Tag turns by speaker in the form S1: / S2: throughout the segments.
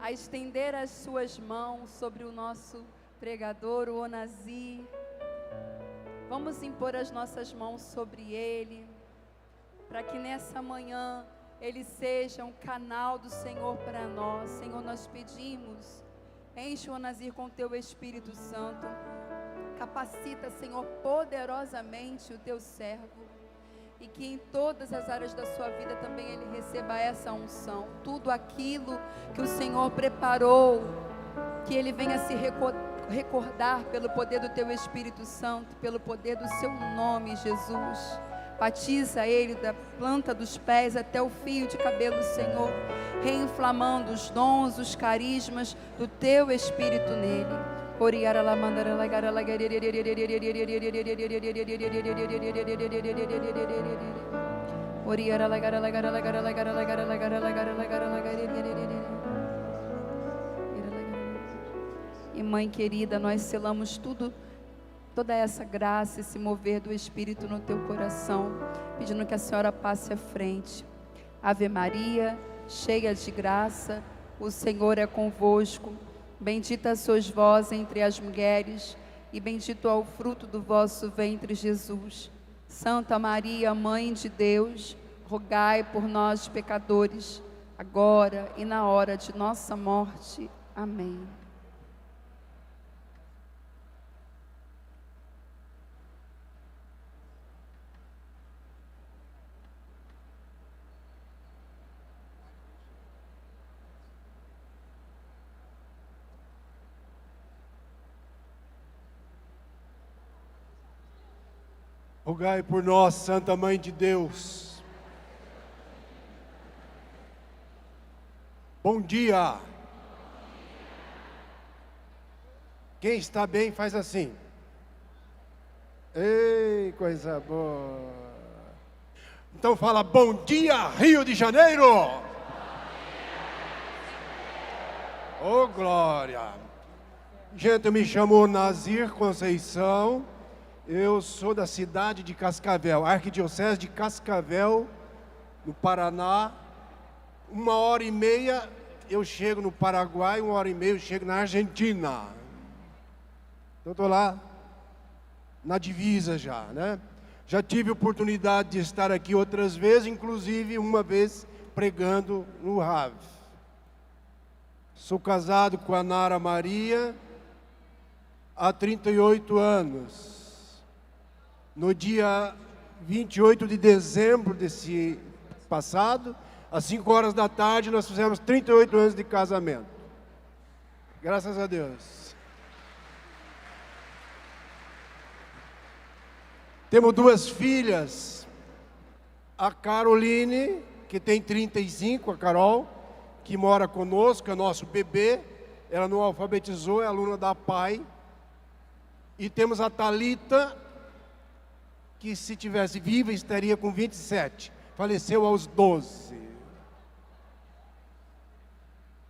S1: a estender as suas mãos sobre o nosso pregador, o Onazir. Vamos impor as nossas mãos sobre ele, para que nessa manhã ele seja um canal do Senhor para nós. Senhor, nós pedimos, enche o Onazir com teu Espírito Santo, capacita, Senhor, poderosamente o teu servo, e que em todas as áreas da sua vida também ele receba essa unção. Tudo aquilo que o Senhor preparou, que ele venha se recordar pelo poder do teu Espírito Santo, pelo poder do seu nome, Jesus. Batiza ele da planta dos pés até o fio de cabelo, Senhor, reinflamando os dons, os carismas do teu Espírito nele. E mãe querida, nós selamos toda essa graça, esse mover do Espírito no teu coração, pedindo que a Senhora passe à frente. Ave Maria, cheia de graça, o Senhor é convosco. Bendita sois vós entre as mulheres, e bendito é o fruto do vosso ventre, Jesus. Santa Maria, Mãe de Deus, rogai por nós, pecadores, agora e na hora de nossa morte. Amém.
S2: Rogai por nós, Santa Mãe de Deus. Bom dia. Quem está bem faz assim. Ei, coisa boa. Então fala, bom dia, Rio de Janeiro. Oh, glória. Gente, eu me chamo Onazir Conceição. Eu sou da cidade de Cascavel, Arquidiocese de Cascavel, no Paraná. 1h30 eu chego no Paraguai, 1h30 eu chego na Argentina. Então estou lá na divisa já, né? Já tive oportunidade de estar aqui outras vezes, inclusive uma vez pregando no RAV. Sou casado com a Nara Maria há 38 anos. No dia 28 de dezembro desse passado, às 5 horas da tarde, nós fizemos 38 anos de casamento. Graças a Deus. Temos 2 filhas, a Caroline, que tem 35, a Carol, que mora conosco, é nosso bebê, ela não alfabetizou, é aluna da PAI. E temos a Thalita, que se tivesse viva estaria com 27, faleceu aos 12.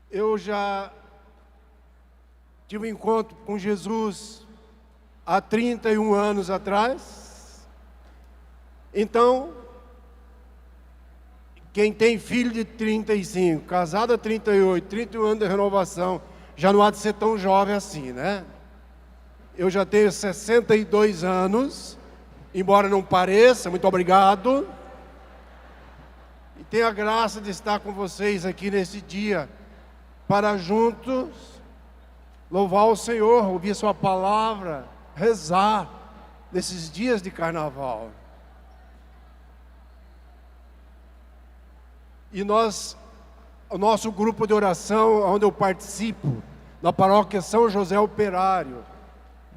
S2: Eu já tive um encontro com Jesus há 31 anos atrás. Então, quem tem filho de 35, casado há 38, 31 anos de renovação, já não há de ser tão jovem assim, né? Eu já tenho 62 anos, embora não pareça, muito obrigado. E tenho a graça de estar com vocês aqui nesse dia, para juntos louvar o Senhor, ouvir sua palavra, rezar nesses dias de carnaval. E o nosso grupo de oração, onde eu participo, na paróquia São José Operário,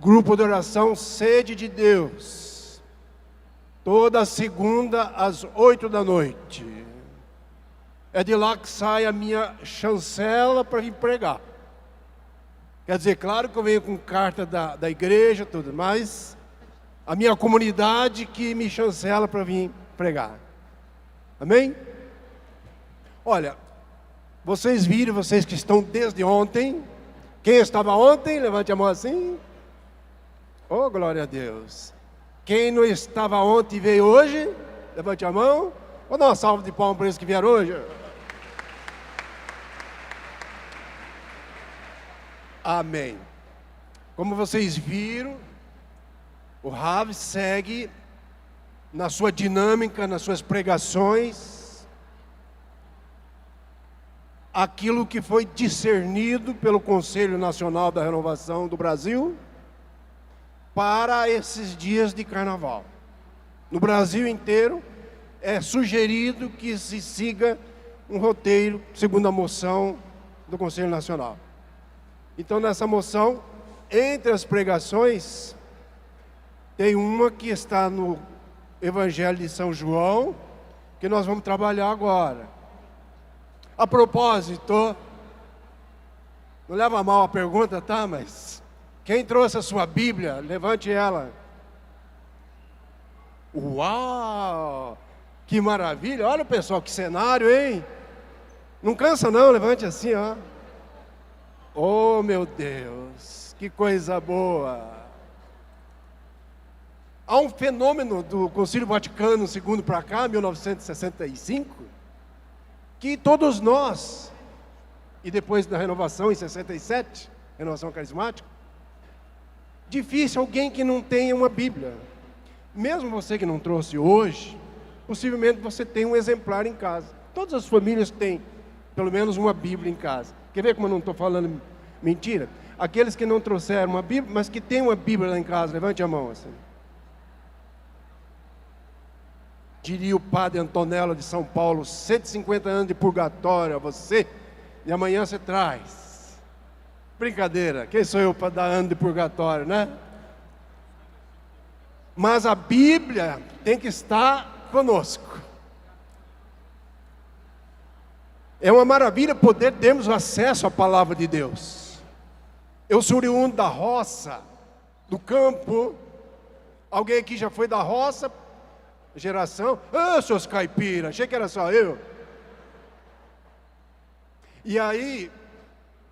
S2: grupo de oração Sede de Deus, toda segunda às 8 da noite. É de lá que sai a minha chancela para vir pregar. Quer dizer, claro que eu venho com carta da igreja, tudo, mas a minha comunidade que me chancela para vir pregar. Amém? Olha, vocês viram, vocês que estão desde ontem. Quem estava ontem, levante a mão assim. Oh, glória a Deus. Quem não estava ontem e veio hoje, levante a mão. Vou dar uma salva de palmas para eles que vieram hoje. Amém. Como vocês viram, o Rav segue na sua dinâmica, nas suas pregações, aquilo que foi discernido pelo Conselho Nacional da Renovação do Brasil para esses dias de carnaval. No Brasil inteiro é sugerido que se siga um roteiro segundo a moção do Conselho Nacional. Então, nessa moção, entre as pregações, tem uma que está no Evangelho de São João, que nós vamos trabalhar agora. A propósito, não leva mal a pergunta, tá? Mas quem trouxe a sua Bíblia, levante ela. Uau! Que maravilha! Olha, pessoal, que cenário, hein? Não cansa não, levante assim, ó. Oh, meu Deus, que coisa boa! Há um fenômeno do Concílio Vaticano II para cá, 1965, que todos nós, e depois da renovação em 67, renovação carismática, difícil alguém que não tenha uma Bíblia. Mesmo você que não trouxe hoje, possivelmente você tem um exemplar em casa. Todas as famílias têm pelo menos uma Bíblia em casa. Quer ver como eu não estou falando mentira? Aqueles que não trouxeram uma Bíblia, mas que têm uma Bíblia lá em casa, levante a mão assim. Diria o padre Antonello de São Paulo, 150 anos de purgatório a você, e amanhã você traz. Brincadeira, quem sou eu para dar ano de purgatório, né? Mas a Bíblia tem que estar conosco. É uma maravilha poder termos acesso à palavra de Deus. Eu sou oriundo da roça, do campo. Alguém aqui já foi da roça? Geração? Ah, seus caipiras, achei que era só eu. E aí,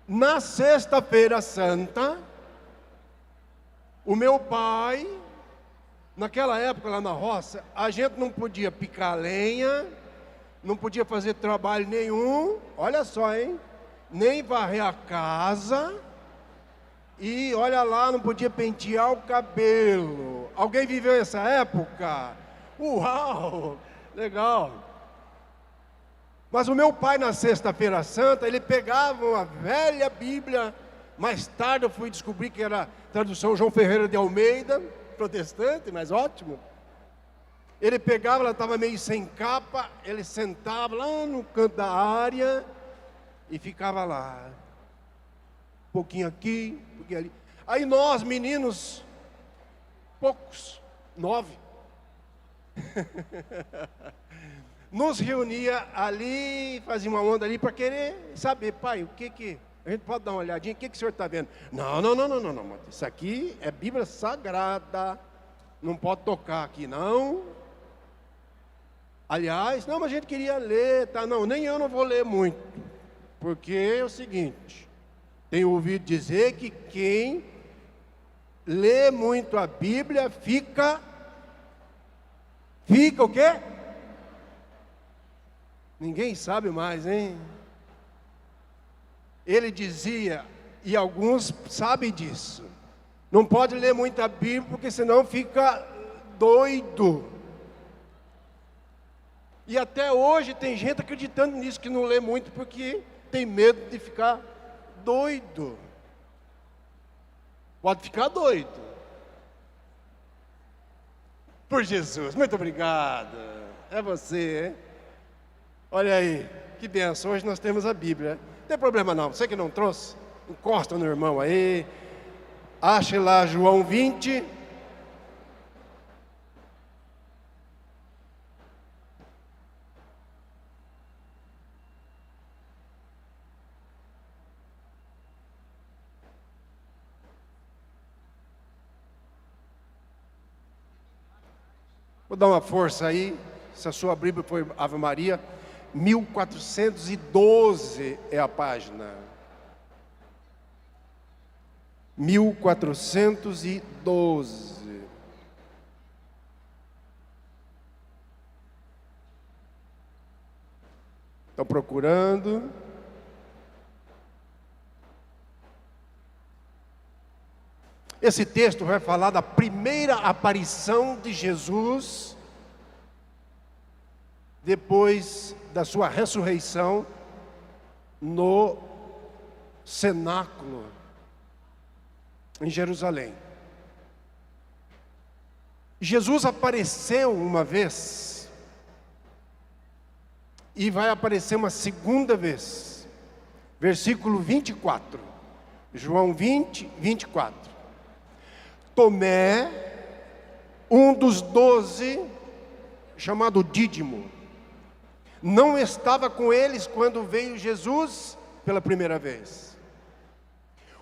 S2: na sexta-feira santa, o meu pai, naquela época lá na roça, a gente não podia picar lenha, não podia fazer trabalho nenhum, olha só, hein? Nem varrer a casa, e olha lá, não podia pentear o cabelo. Alguém viveu essa época? Uau, legal. Mas o meu pai na sexta-feira santa, ele pegava uma velha Bíblia, mais tarde eu fui descobrir que era a tradução João Ferreira de Almeida, protestante, mas ótimo. Ele pegava, ela estava meio sem capa, ele sentava lá no canto da área e ficava lá. Um pouquinho aqui, um pouquinho ali. Aí nós, meninos, poucos, 9, nos reunia ali, fazia uma onda ali para querer saber, pai, o que a gente pode dar uma olhadinha, o que o senhor está vendo? Não, isso aqui é Bíblia Sagrada, não pode tocar aqui não. Aliás, não, mas a gente queria ler, tá? Não, nem eu não vou ler muito, porque é o seguinte, tenho ouvido dizer que quem lê muito a Bíblia fica o quê? Ninguém sabe mais, hein? Ele dizia, e alguns sabem disso, não pode ler muita Bíblia, porque senão fica doido. E até hoje tem gente acreditando nisso, que não lê muito, porque tem medo de ficar doido. Pode ficar doido. Por Jesus, muito obrigado. É você, hein? Olha aí, que benção, hoje nós temos a Bíblia. Não tem problema não, você que não trouxe, encosta no irmão aí. Ache lá João 20. Vou dar uma força aí, se a sua Bíblia for Ave Maria, 1412 é a página. 1412. Estão procurando? Esse texto vai falar da primeira aparição de Jesus depois da sua ressurreição no cenáculo em Jerusalém. Jesus apareceu uma vez e vai aparecer uma segunda vez. Versículo 24. João 20, 24. Tomé, um dos 12, chamado Dídimo, não estava com eles quando veio Jesus pela primeira vez.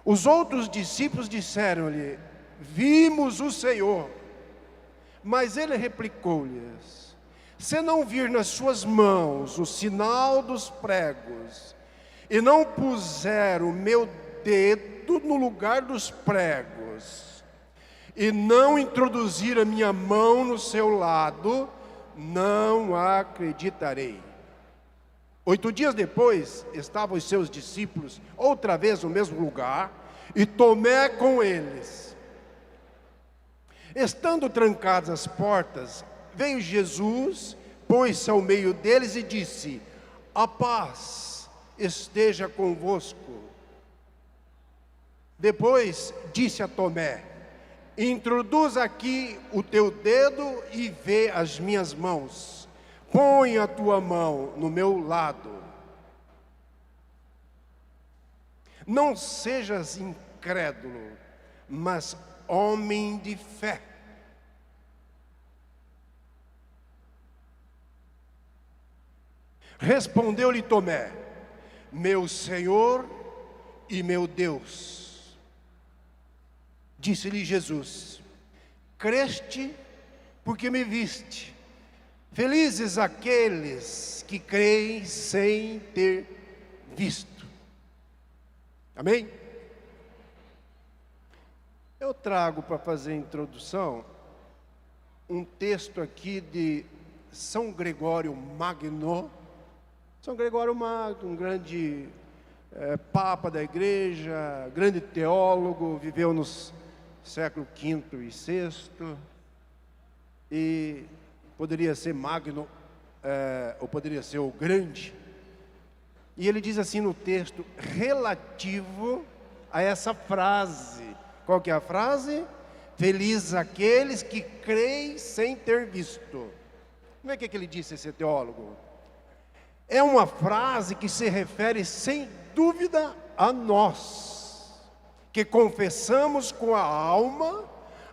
S2: Os outros discípulos disseram-lhe: vimos o Senhor. Mas ele replicou-lhes: se não vir nas suas mãos o sinal dos pregos, e não puser o meu dedo no lugar dos pregos, e não introduzir a minha mão no seu lado, não acreditarei. 8 dias depois, estavam os seus discípulos outra vez no mesmo lugar, e Tomé com eles. Estando trancadas as portas, veio Jesus, pôs-se ao meio deles e disse: a paz esteja convosco. Depois disse a Tomé: introduz aqui o teu dedo e vê as minhas mãos. Põe a tua mão no meu lado. Não sejas incrédulo, mas homem de fé. Respondeu-lhe Tomé: meu Senhor e meu Deus. Disse-lhe Jesus: creste porque me viste. Felizes aqueles que creem sem ter visto. Amém? Eu trago para fazer a introdução um texto aqui de São Gregório Magno. São Gregório Magno, um grande papa da igreja, grande teólogo, viveu nos século V e VI, e poderia ser Magno, ou poderia ser o Grande. E ele diz assim no texto, relativo a essa frase. Qual que é a frase? Felizes aqueles que creem sem ter visto. Não é que ele disse, esse teólogo? É uma frase que se refere sem dúvida a nós, que confessamos com a alma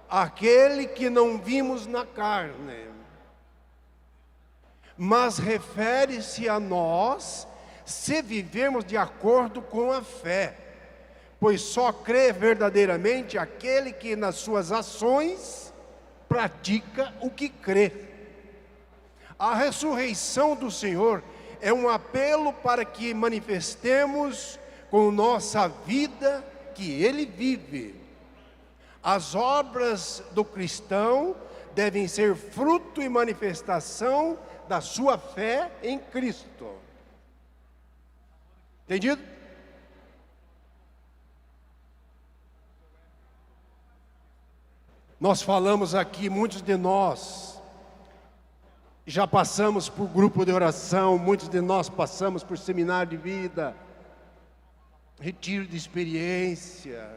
S2: aquele que não vimos na carne. Mas refere-se a nós se vivermos de acordo com a fé, pois só crê verdadeiramente aquele que nas suas ações pratica o que crê. A ressurreição do Senhor é um apelo para que manifestemos com nossa vida que Ele vive. As obras do cristão devem ser fruto e manifestação da sua fé em Cristo. Entendido? Nós falamos aqui, muitos de nós já passamos por grupo de oração, muitos de nós passamos por seminário de vida, retiro de experiência,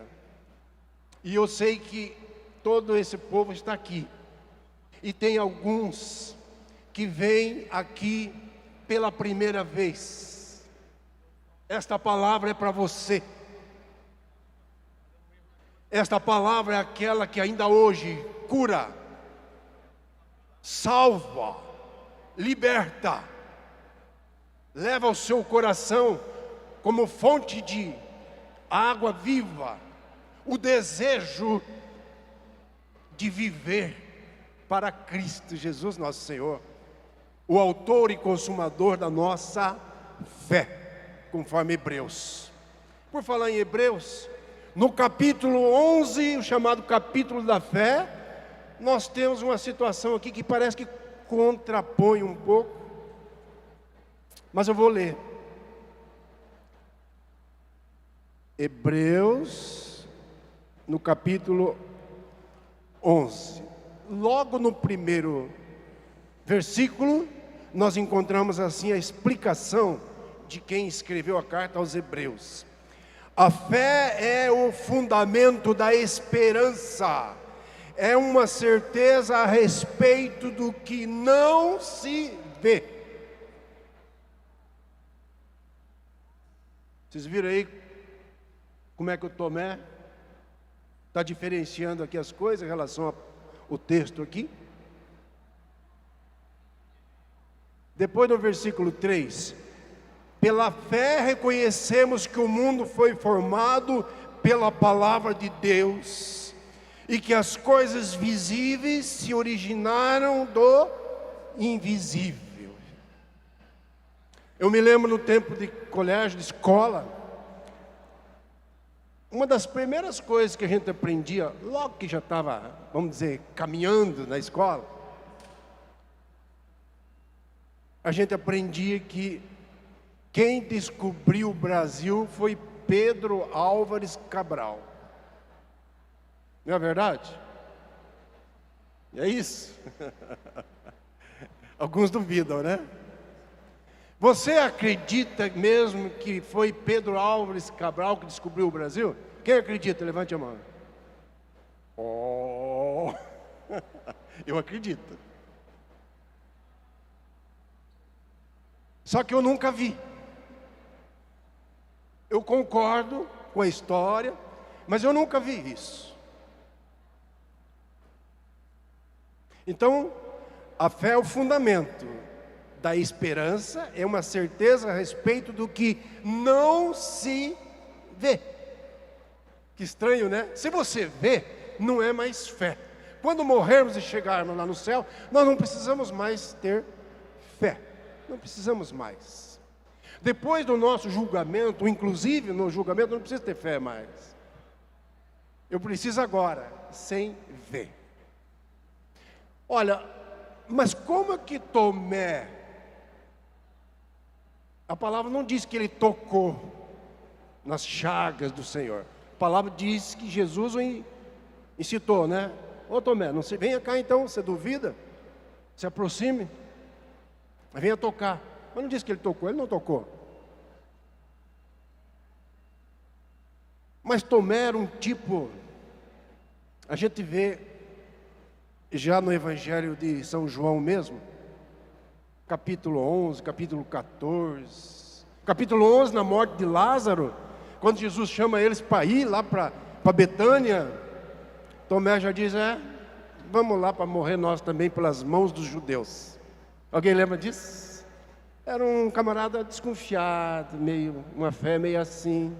S2: e eu sei que todo esse povo está aqui, e tem alguns que vêm aqui pela primeira vez. Esta palavra é para você. Esta palavra é aquela que ainda hoje cura, salva, liberta, leva o seu coração como fonte de água viva, o desejo de viver para Cristo Jesus nosso Senhor, o autor e consumador da nossa fé, conforme Hebreus. Por falar em Hebreus, no capítulo 11, o chamado capítulo da fé, nós temos uma situação aqui que parece que contrapõe um pouco, mas eu vou ler. no capítulo 11. Logo no primeiro versículo, nós encontramos assim a explicação de quem escreveu a carta aos Hebreus. A fé é o fundamento da esperança, é uma certeza a respeito do que não se vê. Vocês viram aí como é que o Tomé está diferenciando aqui as coisas em relação ao texto aqui? Depois no versículo 3, pela fé reconhecemos que o mundo foi formado pela palavra de Deus, e que as coisas visíveis se originaram do invisível. Eu me lembro no tempo de colégio, de escola, uma das primeiras coisas que a gente aprendia, logo que já estava, vamos dizer, caminhando na escola, a gente aprendia que quem descobriu o Brasil foi Pedro Álvares Cabral. Não é verdade? É isso? Alguns duvidam, né? Você acredita mesmo que foi Pedro Álvares Cabral que descobriu o Brasil? Quem acredita? Levante a mão. Oh, eu acredito. Só que eu nunca vi. Eu concordo com a história, mas eu nunca vi isso. Então, a fé é o fundamento da esperança, é uma certeza a respeito do que não se vê. Que estranho, né? Se você vê, não é mais fé. Quando morrermos e chegarmos lá no céu, nós não precisamos mais ter fé. Não precisamos mais. Depois do nosso julgamento, inclusive no julgamento, não precisa ter fé mais. Eu preciso agora, sem ver. Olha, mas como é que Tomé, a palavra não diz que ele tocou nas chagas do Senhor. A palavra diz que Jesus o incitou, né? Ô Tomé, não se, venha cá então, você duvida? Se aproxime, venha tocar. Mas não diz que ele tocou, ele não tocou. Mas Tomé era um tipo, a gente vê já no Evangelho de São João mesmo, capítulo 11, capítulo 14, capítulo 11, na morte de Lázaro, quando Jesus chama eles para ir lá para Betânia, Tomé já diz, vamos lá para morrer nós também pelas mãos dos judeus. Alguém lembra disso? Era um camarada desconfiado, uma fé meio assim.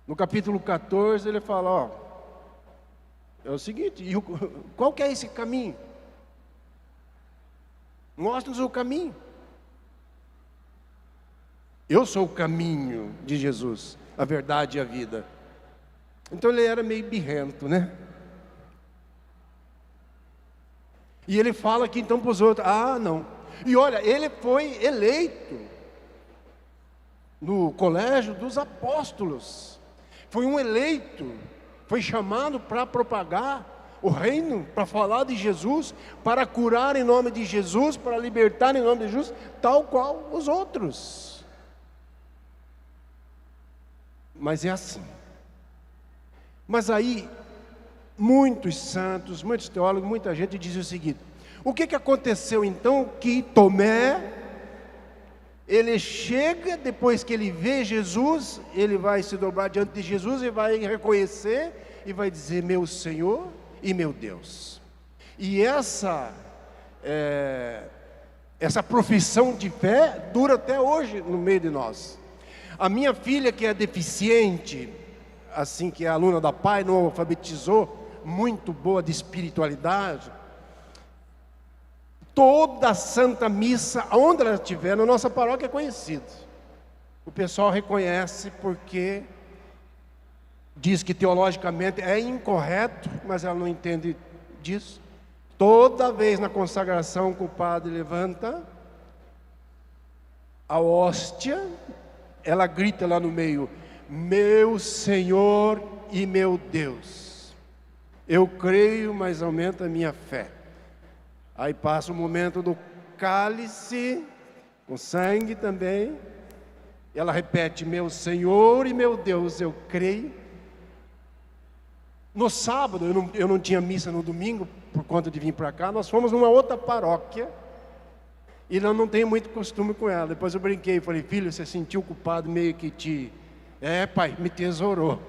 S2: No capítulo 14 ele fala, é o seguinte, qual que é esse caminho? Mostra-nos o caminho. Eu sou o caminho de Jesus, a verdade e a vida. Então ele era meio birrento, né? E ele fala aqui então para os outros, não. E olha, ele foi eleito no colégio dos apóstolos. Foi um eleito, foi chamado para propagar o reino, para falar de Jesus, para curar em nome de Jesus, para libertar em nome de Jesus, tal qual os outros. Mas é assim. Mas aí, muitos santos, muitos teólogos, muita gente diz o seguinte, o que aconteceu então que Tomé, ele chega, depois que ele vê Jesus, ele vai se dobrar diante de Jesus e vai reconhecer e vai dizer, meu Senhor e meu Deus. E essa profissão de fé dura até hoje no meio de nós. A minha filha, que é deficiente, assim, que é aluna da PAI, não alfabetizou, muito boa de espiritualidade, toda a Santa Missa, onde ela estiver, na nossa paróquia é conhecido. O pessoal reconhece porque diz que teologicamente é incorreto, mas ela não entende disso. Toda vez na consagração que o padre levanta a hóstia, ela grita lá no meio, meu Senhor e meu Deus. Eu creio, mas aumenta a minha fé. Aí passa o momento do cálice, com sangue também. Ela repete, meu Senhor e meu Deus, eu creio. No sábado, eu não tinha missa no domingo, por conta de vir para cá, nós fomos numa outra paróquia, e eu não tenho muito costume com ela. Depois eu brinquei e falei, filho, você sentiu o culpado meio que te... pai, me tesourou.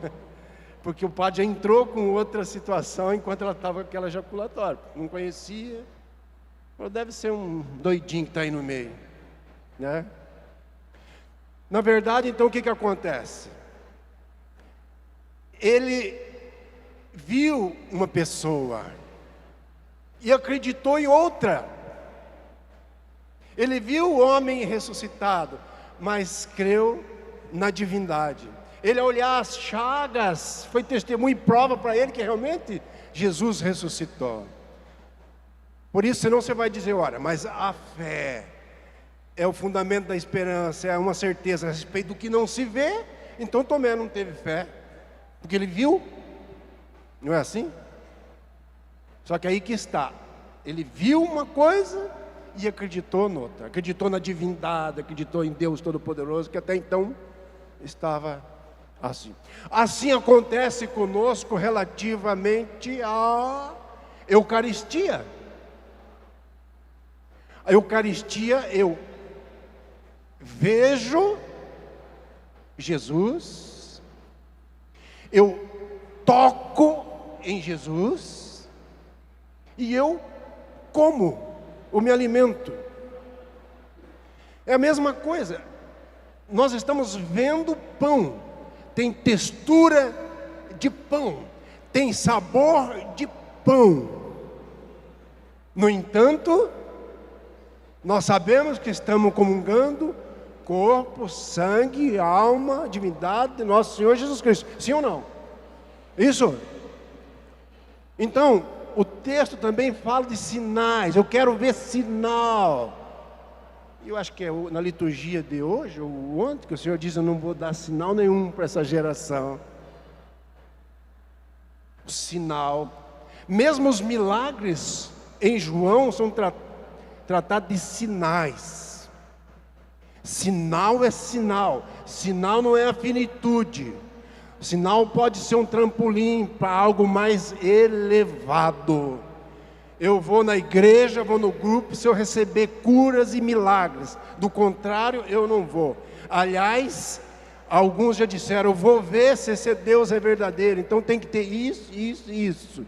S2: Porque o padre já entrou com outra situação, enquanto ela estava com aquela ejaculatória. Não conhecia. Falei, deve ser um doidinho que está aí no meio, né? Na verdade, então, o que acontece? Ele viu uma pessoa e acreditou em outra. Ele viu o homem ressuscitado, mas creu na divindade. Ele, ao olhar as chagas, foi testemunho e prova para ele que realmente Jesus ressuscitou. Por isso, senão você vai dizer, olha, mas a fé é o fundamento da esperança, é uma certeza a respeito do que não se vê. Então Tomé não teve fé, porque ele viu. Não é assim? Só que aí que está, ele viu uma coisa e acreditou noutra, acreditou na divindade, acreditou em Deus Todo-Poderoso, que até então estava assim. Assim acontece conosco relativamente à Eucaristia. A Eucaristia, eu vejo Jesus, eu toco em Jesus e eu como, eu me alimento. É a mesma coisa. Nós estamos vendo pão, tem textura de pão, tem sabor de pão. No entanto, nós sabemos que estamos comungando corpo, sangue, alma, divindade de nosso Senhor Jesus Cristo. Sim ou não? Isso? Então, o texto também fala de sinais. Eu quero ver sinal. Eu acho que é na liturgia de hoje, ou ontem, que o Senhor diz, eu não vou dar sinal nenhum para essa geração. O sinal. Mesmo os milagres em João são tratados de sinais. Sinal é sinal. Sinal não é a finitude. Sinal pode ser um trampolim para algo mais elevado. Eu vou na igreja, vou no grupo, se eu receber curas e milagres. Do contrário, eu não vou. Aliás, alguns já disseram, eu vou ver se esse Deus é verdadeiro. Então tem que ter isso, isso e isso.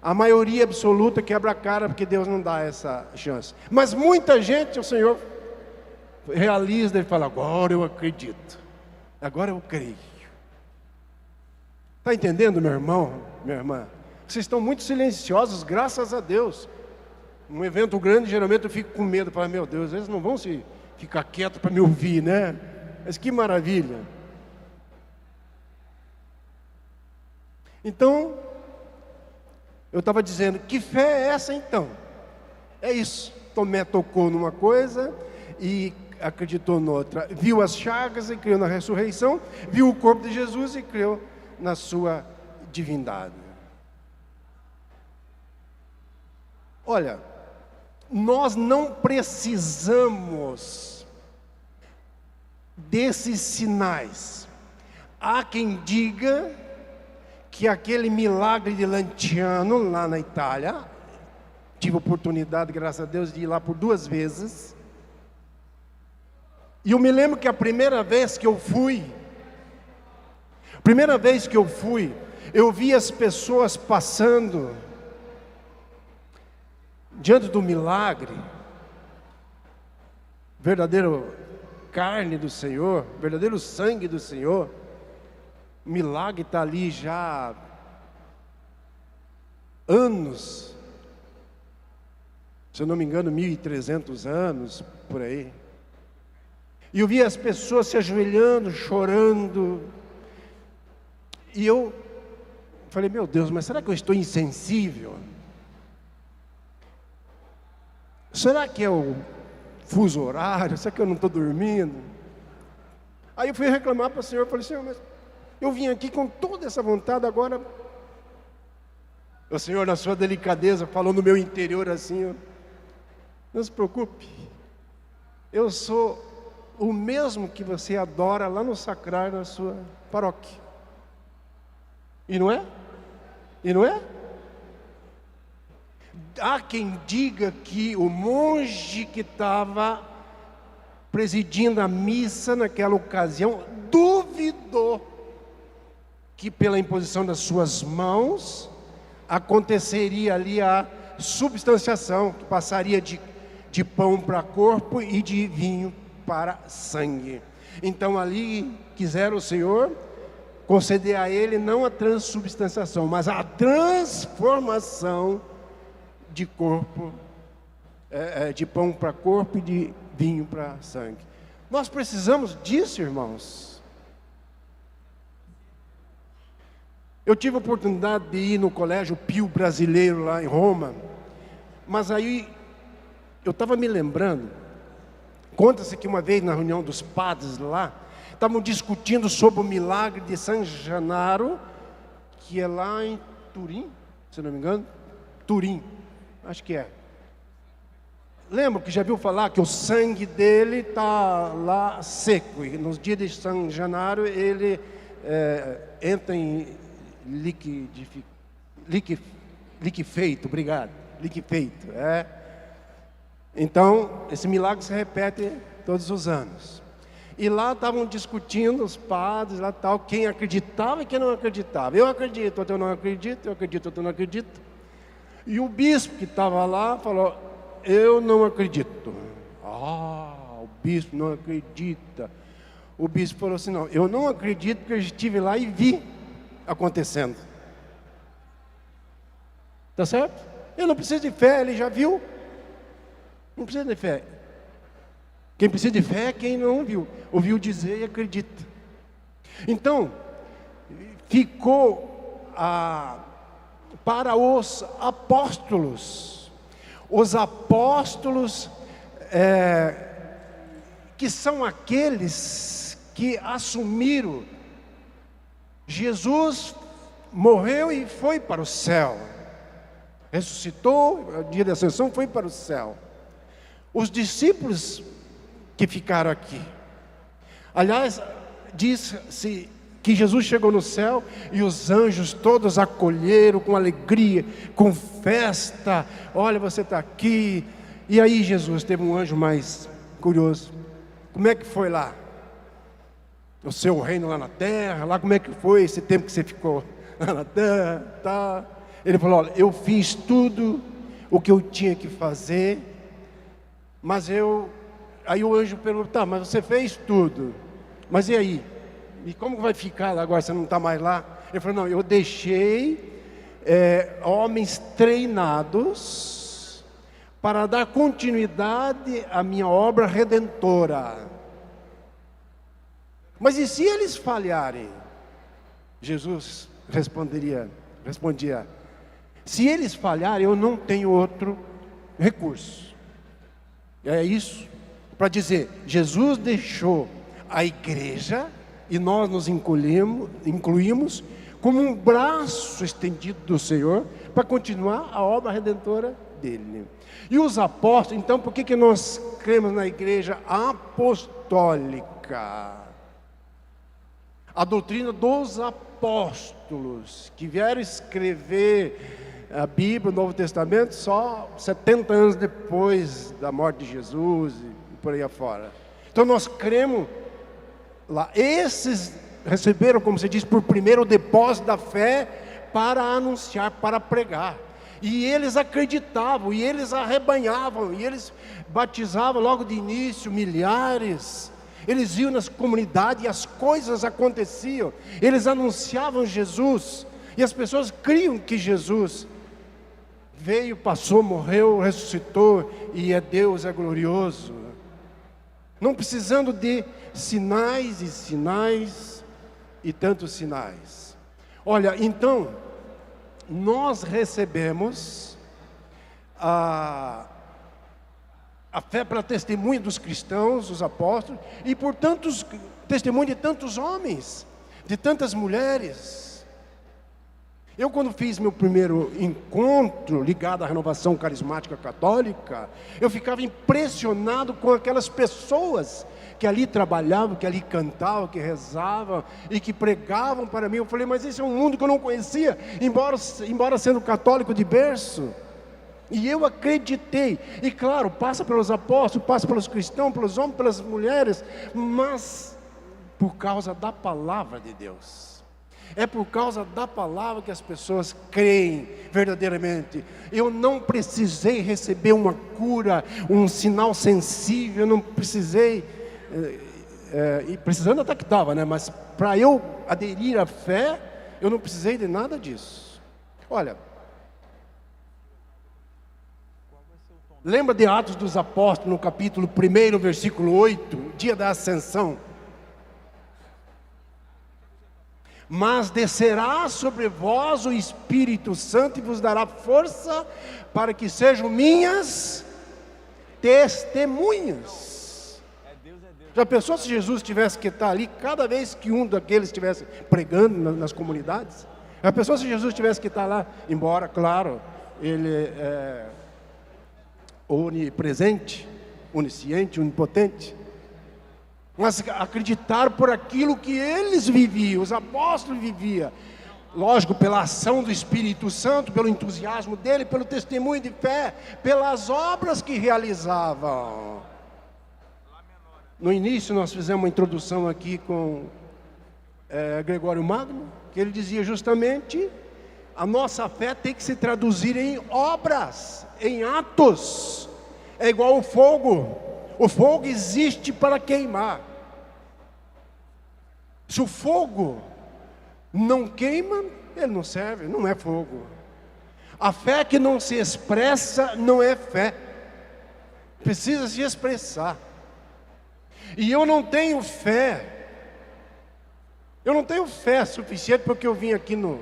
S2: A maioria absoluta quebra a cara, porque Deus não dá essa chance. Mas muita gente, o Senhor realiza, Ele fala, agora eu acredito. Agora eu creio. Está entendendo, meu irmão, minha irmã? Vocês estão muito silenciosos, graças a Deus. Um evento grande, geralmente eu fico com medo. Falo, meu Deus, eles não vão se ficar quietos para me ouvir, né? Mas que maravilha. Então, eu estava dizendo, que fé é essa então? É isso. Tomé tocou numa coisa e acreditou noutra. Viu as chagas e creu na ressurreição. Viu o corpo de Jesus e creu na sua divindade. Olha, nós não precisamos desses sinais. Há quem diga que aquele milagre de Lanciano, lá na Itália, tive oportunidade, graças a Deus, de ir lá por 2 vezes, e eu me lembro que a primeira vez que eu fui, eu vi as pessoas passando diante do milagre, verdadeiro carne do Senhor, verdadeiro sangue do Senhor. O milagre está ali já há anos, se eu não me engano, 1.300 anos, por aí. E eu vi as pessoas se ajoelhando, chorando. E eu falei, meu Deus, mas será que eu estou insensível? Será que é o fuso horário? Será que eu não estou dormindo? Aí eu fui reclamar para o Senhor, falei, Senhor, mas Eu vim aqui com toda essa vontade, agora o Senhor, na sua delicadeza, falou no meu interior assim: não se preocupe, eu sou o mesmo que você adora lá no sacrário, na sua paróquia. E não é? E não é? Há quem diga que o monge que estava presidindo a missa naquela ocasião duvidou que pela imposição das suas mãos aconteceria ali a substanciação, que passaria de pão para corpo e de vinho para sangue. Então ali quiseram o Senhor conceder a ele não a transubstanciação, mas a transformação de corpo, de pão para corpo e de vinho para sangue. Nós precisamos disso, irmãos. Eu tive a oportunidade de ir no Colégio Pio Brasileiro lá em Roma, mas aí eu estava me lembrando, conta-se que uma vez na reunião dos padres lá, estavam discutindo sobre o milagre de San Gennaro, que é lá em Turim, se não me engano, Turim, acho que é. Lembra que já viu falar que o sangue dele está lá seco, e nos dias de San Gennaro ele entra em liquefeito, obrigado, liquefeito, Então, esse milagre se repete todos os anos. E lá estavam discutindo os padres, lá tal, quem acreditava e quem não acreditava. Eu acredito, outro não acredito, eu acredito, outro não acredito. E o bispo que estava lá falou: eu não acredito. O bispo não acredita. O bispo falou assim: não, eu não acredito porque eu estive lá e vi acontecendo. Tá certo? Eu não preciso de fé, ele já viu. Não precisa de fé. Quem precisa de fé é quem não viu. Ouviu dizer e acredita. Então, ficou para os apóstolos. Os apóstolos que são aqueles que assumiram Jesus morreu e foi para o céu. Ressuscitou, no dia da ascensão foi para o céu. Os discípulos que ficaram aqui. Aliás, diz-se que Jesus chegou no céu e os anjos todos acolheram com alegria, com festa. Olha, você está aqui. E aí Jesus teve um anjo mais curioso. Como é que foi lá? O seu reino lá na terra, lá como é que foi esse tempo que você ficou lá na terra, tá? Ele falou: olha, eu fiz tudo o que eu tinha que fazer, mas aí o anjo perguntou: tá, mas você fez tudo, mas e aí? E como vai ficar agora, você não está mais lá? Ele falou: não, eu deixei homens treinados para dar continuidade à minha obra redentora. Mas e se eles falharem? Jesus respondia: se eles falharem, eu não tenho outro recurso. É isso, para dizer, Jesus deixou a igreja, e nós nos incluímos como um braço estendido do Senhor, para continuar a obra redentora dele. E os apóstolos, então, por que nós cremos na igreja apostólica? A doutrina dos apóstolos, que vieram escrever a Bíblia, o Novo Testamento, só 70 anos depois da morte de Jesus e por aí afora. Então nós cremos lá. Esses receberam, como se diz, por primeiro o depósito da fé para anunciar, para pregar. E eles acreditavam, e eles arrebanhavam, e eles batizavam logo de início milhares. Eles iam nas comunidades e as coisas aconteciam. Eles anunciavam Jesus. E as pessoas criam que Jesus veio, passou, morreu, ressuscitou. E é Deus, é glorioso. Não precisando de sinais e sinais e tantos sinais. Olha, então, nós recebemos a fé para testemunho dos cristãos, dos apóstolos, e por tantos testemunho de tantos homens. de tantas mulheres. Eu, quando fiz meu primeiro encontro ligado à renovação carismática católica, eu ficava impressionado com aquelas pessoas que ali trabalhavam, que ali cantavam, que rezavam e que pregavam para mim. Eu falei, mas esse é um mundo que eu não conhecia, embora sendo católico de berço. E eu acreditei, e claro, passa pelos apóstolos, passa pelos cristãos, pelos homens, pelas mulheres, mas por causa da palavra de Deus. É por causa da palavra que as pessoas creem verdadeiramente. Eu não precisei receber uma cura, um sinal sensível, eu não precisei, e precisando até que estava, né? Mas para eu aderir à fé, eu não precisei de nada disso. Olha, lembra de Atos dos Apóstolos, no capítulo 1, versículo 8, dia da ascensão? Mas descerá sobre vós o Espírito Santo e vos dará força para que sejam minhas testemunhas. Já pensou se Jesus tivesse que estar ali cada vez que um daqueles estivesse pregando nas comunidades? Já pensou se Jesus tivesse que estar lá, embora, claro, ele é onipresente, onisciente, onipotente, mas acreditar por aquilo que eles viviam, os apóstolos viviam, lógico, pela ação do Espírito Santo, pelo entusiasmo dele, pelo testemunho de fé, pelas obras que realizavam. No início nós fizemos uma introdução aqui com Gregório Magno, que ele dizia justamente, a nossa fé tem que se traduzir em obras, em atos. É igual o fogo existe para queimar. Se o fogo não queima, ele não serve, não é fogo. A fé que não se expressa não é fé, precisa se expressar. E eu não tenho fé suficiente porque eu vim aqui no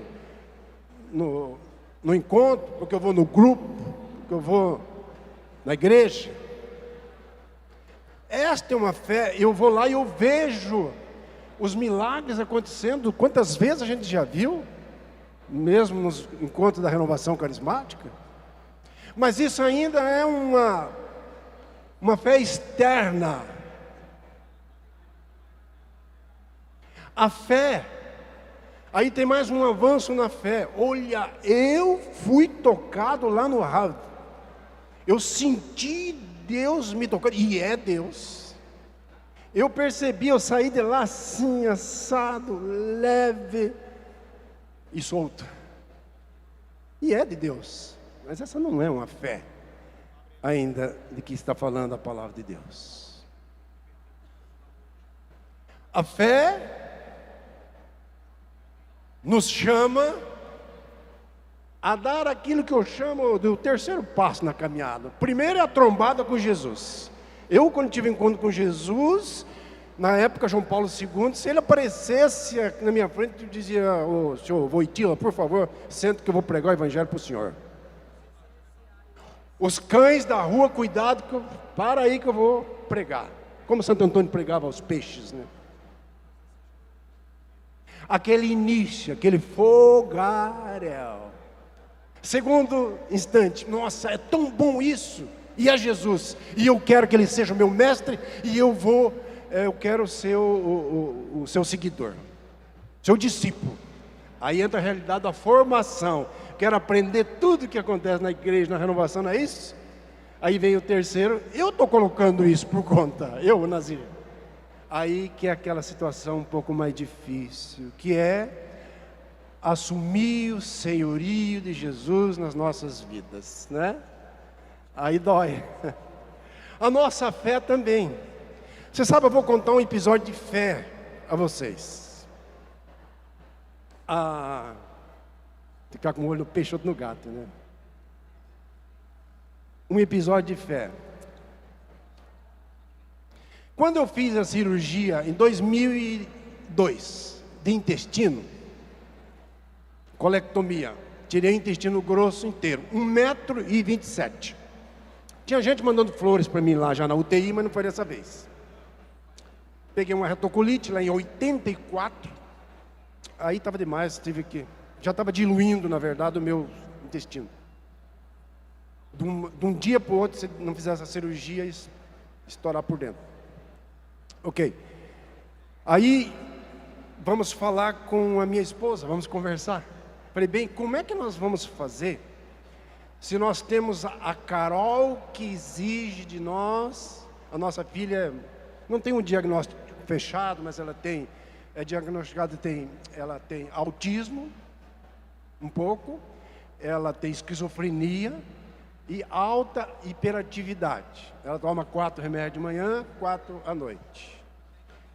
S2: encontro, porque eu vou no grupo, porque eu vou na igreja. Esta é uma fé, eu vou lá e eu vejo os milagres acontecendo. Quantas vezes a gente já viu, mesmo nos encontros da renovação carismática. Mas isso ainda é uma fé externa. A fé, aí tem mais um avanço na fé. Olha, eu fui tocado lá no Harvard, eu senti Deus me tocando, e é Deus. Eu percebi, eu saí de lá assim, assado, leve e solto. E é de Deus, mas essa não é uma fé ainda de que está falando a palavra de Deus. A fé nos chama a dar aquilo que eu chamo do terceiro passo na caminhada. Primeiro é a trombada com Jesus. Eu, quando tive encontro com Jesus, na época João Paulo II, se ele aparecesse na minha frente, eu dizia, ô senhor Wojtyła, por favor, senta que eu vou pregar o evangelho para o senhor. Os cães da rua, cuidado, para aí que eu vou pregar. Como Santo Antônio pregava aos peixes, né? Aquele início, aquele fogaréu. Segundo instante, nossa, é tão bom isso. E é Jesus, e eu quero que ele seja o meu mestre, e eu quero ser o seu seguidor, seu discípulo. Aí entra a realidade da formação. Quero aprender tudo que acontece na igreja, na renovação, não é isso? Aí vem o terceiro, eu estou colocando isso por conta, eu, Nazir. Aí que é aquela situação um pouco mais difícil, que é assumir o senhorio de Jesus nas nossas vidas, né? Aí dói. A nossa fé também. Você sabe, eu vou contar um episódio de fé a vocês. Ficar com um olho no peixe, outro no gato, né? Um episódio de fé. Quando eu fiz a cirurgia em 2002 de intestino, colectomia, tirei o intestino grosso inteiro, 1,27 m. Tinha gente mandando flores para mim lá já na UTI, mas não foi dessa vez. Peguei uma retocolite lá em 84, Aí estava demais, já estava diluindo, na verdade, o meu intestino. De um dia para o outro, se não fizesse a cirurgia, estourar por dentro. Ok. Aí, vamos falar com a minha esposa, vamos conversar. Falei, bem, como é que nós vamos fazer se nós temos a Carol que exige de nós, a nossa filha não tem um diagnóstico fechado, mas ela é diagnosticada, ela tem autismo, um pouco, ela tem esquizofrenia e alta hiperatividade. Ela toma 4 remédios de manhã, 4 à noite.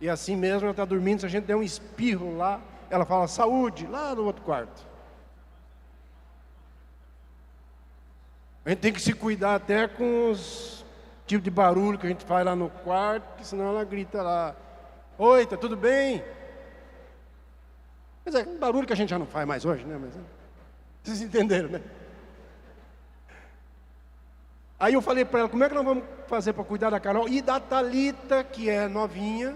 S2: E assim mesmo ela está dormindo, se a gente der um espirro lá, ela fala saúde, lá no outro quarto. A gente tem que se cuidar até com os tipos de barulho que a gente faz lá no quarto, porque senão ela grita lá, oi, tá tudo bem? Mas é um barulho que a gente já não faz mais hoje, né? Mas, vocês entenderam, né? Aí eu falei para ela, como é que nós vamos fazer para cuidar da Carol? E da Thalita, que é novinha,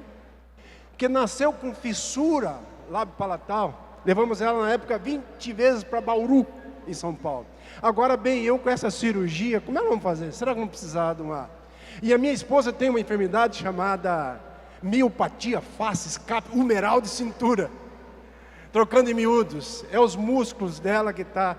S2: que nasceu com fissura, lábio palatal. Levamos ela na época 20 vezes para Bauru, em São Paulo. Agora bem, eu com essa cirurgia, como é que vamos fazer? Será que vamos precisar de uma... E a minha esposa tem uma enfermidade chamada miopatia face escape humeral de cintura. Trocando em miúdos, é os músculos dela que está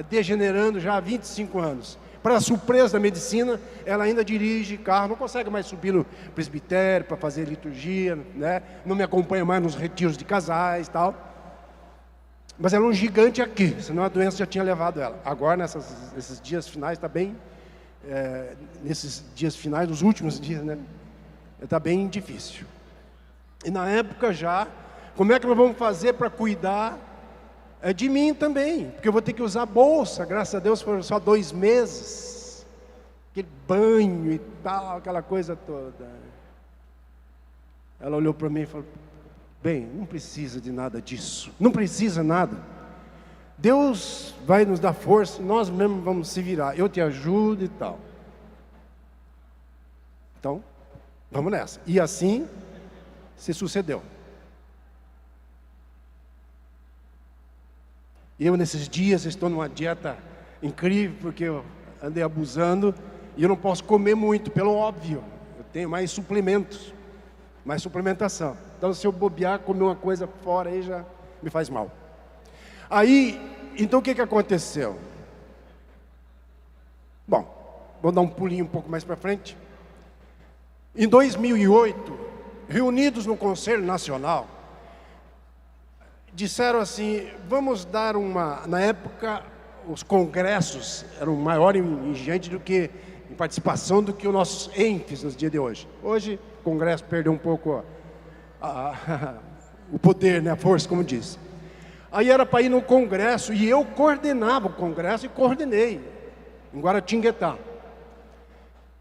S2: degenerando já há 25 anos. Para surpresa da medicina, ela ainda dirige carro, não consegue mais subir no presbitério para fazer liturgia, né? Não me acompanha mais nos retiros de casais e tal. Mas ela é um gigante aqui, senão a doença já tinha levado ela. Agora, nesses dias finais, está bem... nesses dias finais, nos últimos dias, né? Está bem difícil. E na época já, como é que nós vamos fazer para cuidar de mim também? Porque eu vou ter que usar bolsa, graças a Deus foram só 2 meses. Aquele banho e tal, aquela coisa toda. Ela olhou para mim e falou, bem, não precisa de nada disso, não precisa nada. Deus vai nos dar força, nós mesmos vamos se virar, eu te ajudo e tal. Então, vamos nessa. E assim se sucedeu. Eu nesses dias estou numa dieta incrível, porque eu andei abusando, e eu não posso comer muito, pelo óbvio. Eu tenho mais suplementos, mais suplementação. Então se eu bobear, comer uma coisa fora, aí já me faz mal. Aí, então o que aconteceu? Bom, vou dar um pulinho um pouco mais para frente. Em 2008, reunidos no Conselho Nacional, disseram assim, vamos dar na época, os congressos eram maior em gente do que, em participação do que os nossos ENFs nos dias de hoje. Hoje, o congresso perdeu um pouco o poder, né, a força, como diz. Aí era para ir no congresso, e eu coordenava o congresso e coordenei, em Guaratinguetá.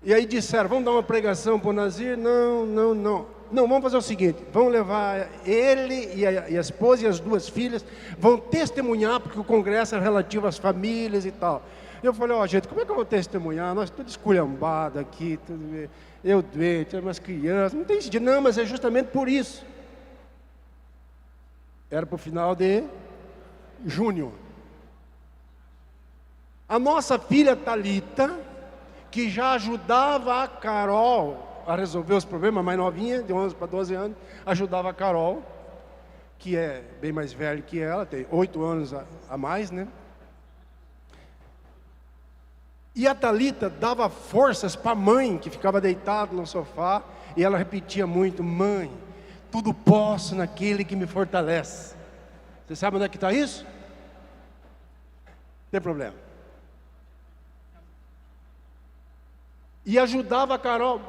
S2: E aí disseram, vamos dar uma pregação para o Nazir? Não, vamos fazer o seguinte, vamos levar ele e a esposa e as 2 filhas, vão testemunhar, porque o congresso é relativo às famílias e tal. Eu falei, gente, como é que eu vou testemunhar? Nós tudo esculhambado aqui, eu doente, umas crianças, não tem sentido. Não, mas é justamente por isso. Era para o final de junho. A nossa filha Thalita, que já ajudava a Carol a resolver os problemas, mais novinha, de 11 para 12 anos, ajudava a Carol, que é bem mais velha que ela, tem 8 anos a mais, né? E a Thalita dava forças para a mãe, que ficava deitada no sofá, e ela repetia muito, mãe, tudo posso naquele que me fortalece. Você sabe onde é que está isso? Não tem problema. E ajudava a Carol,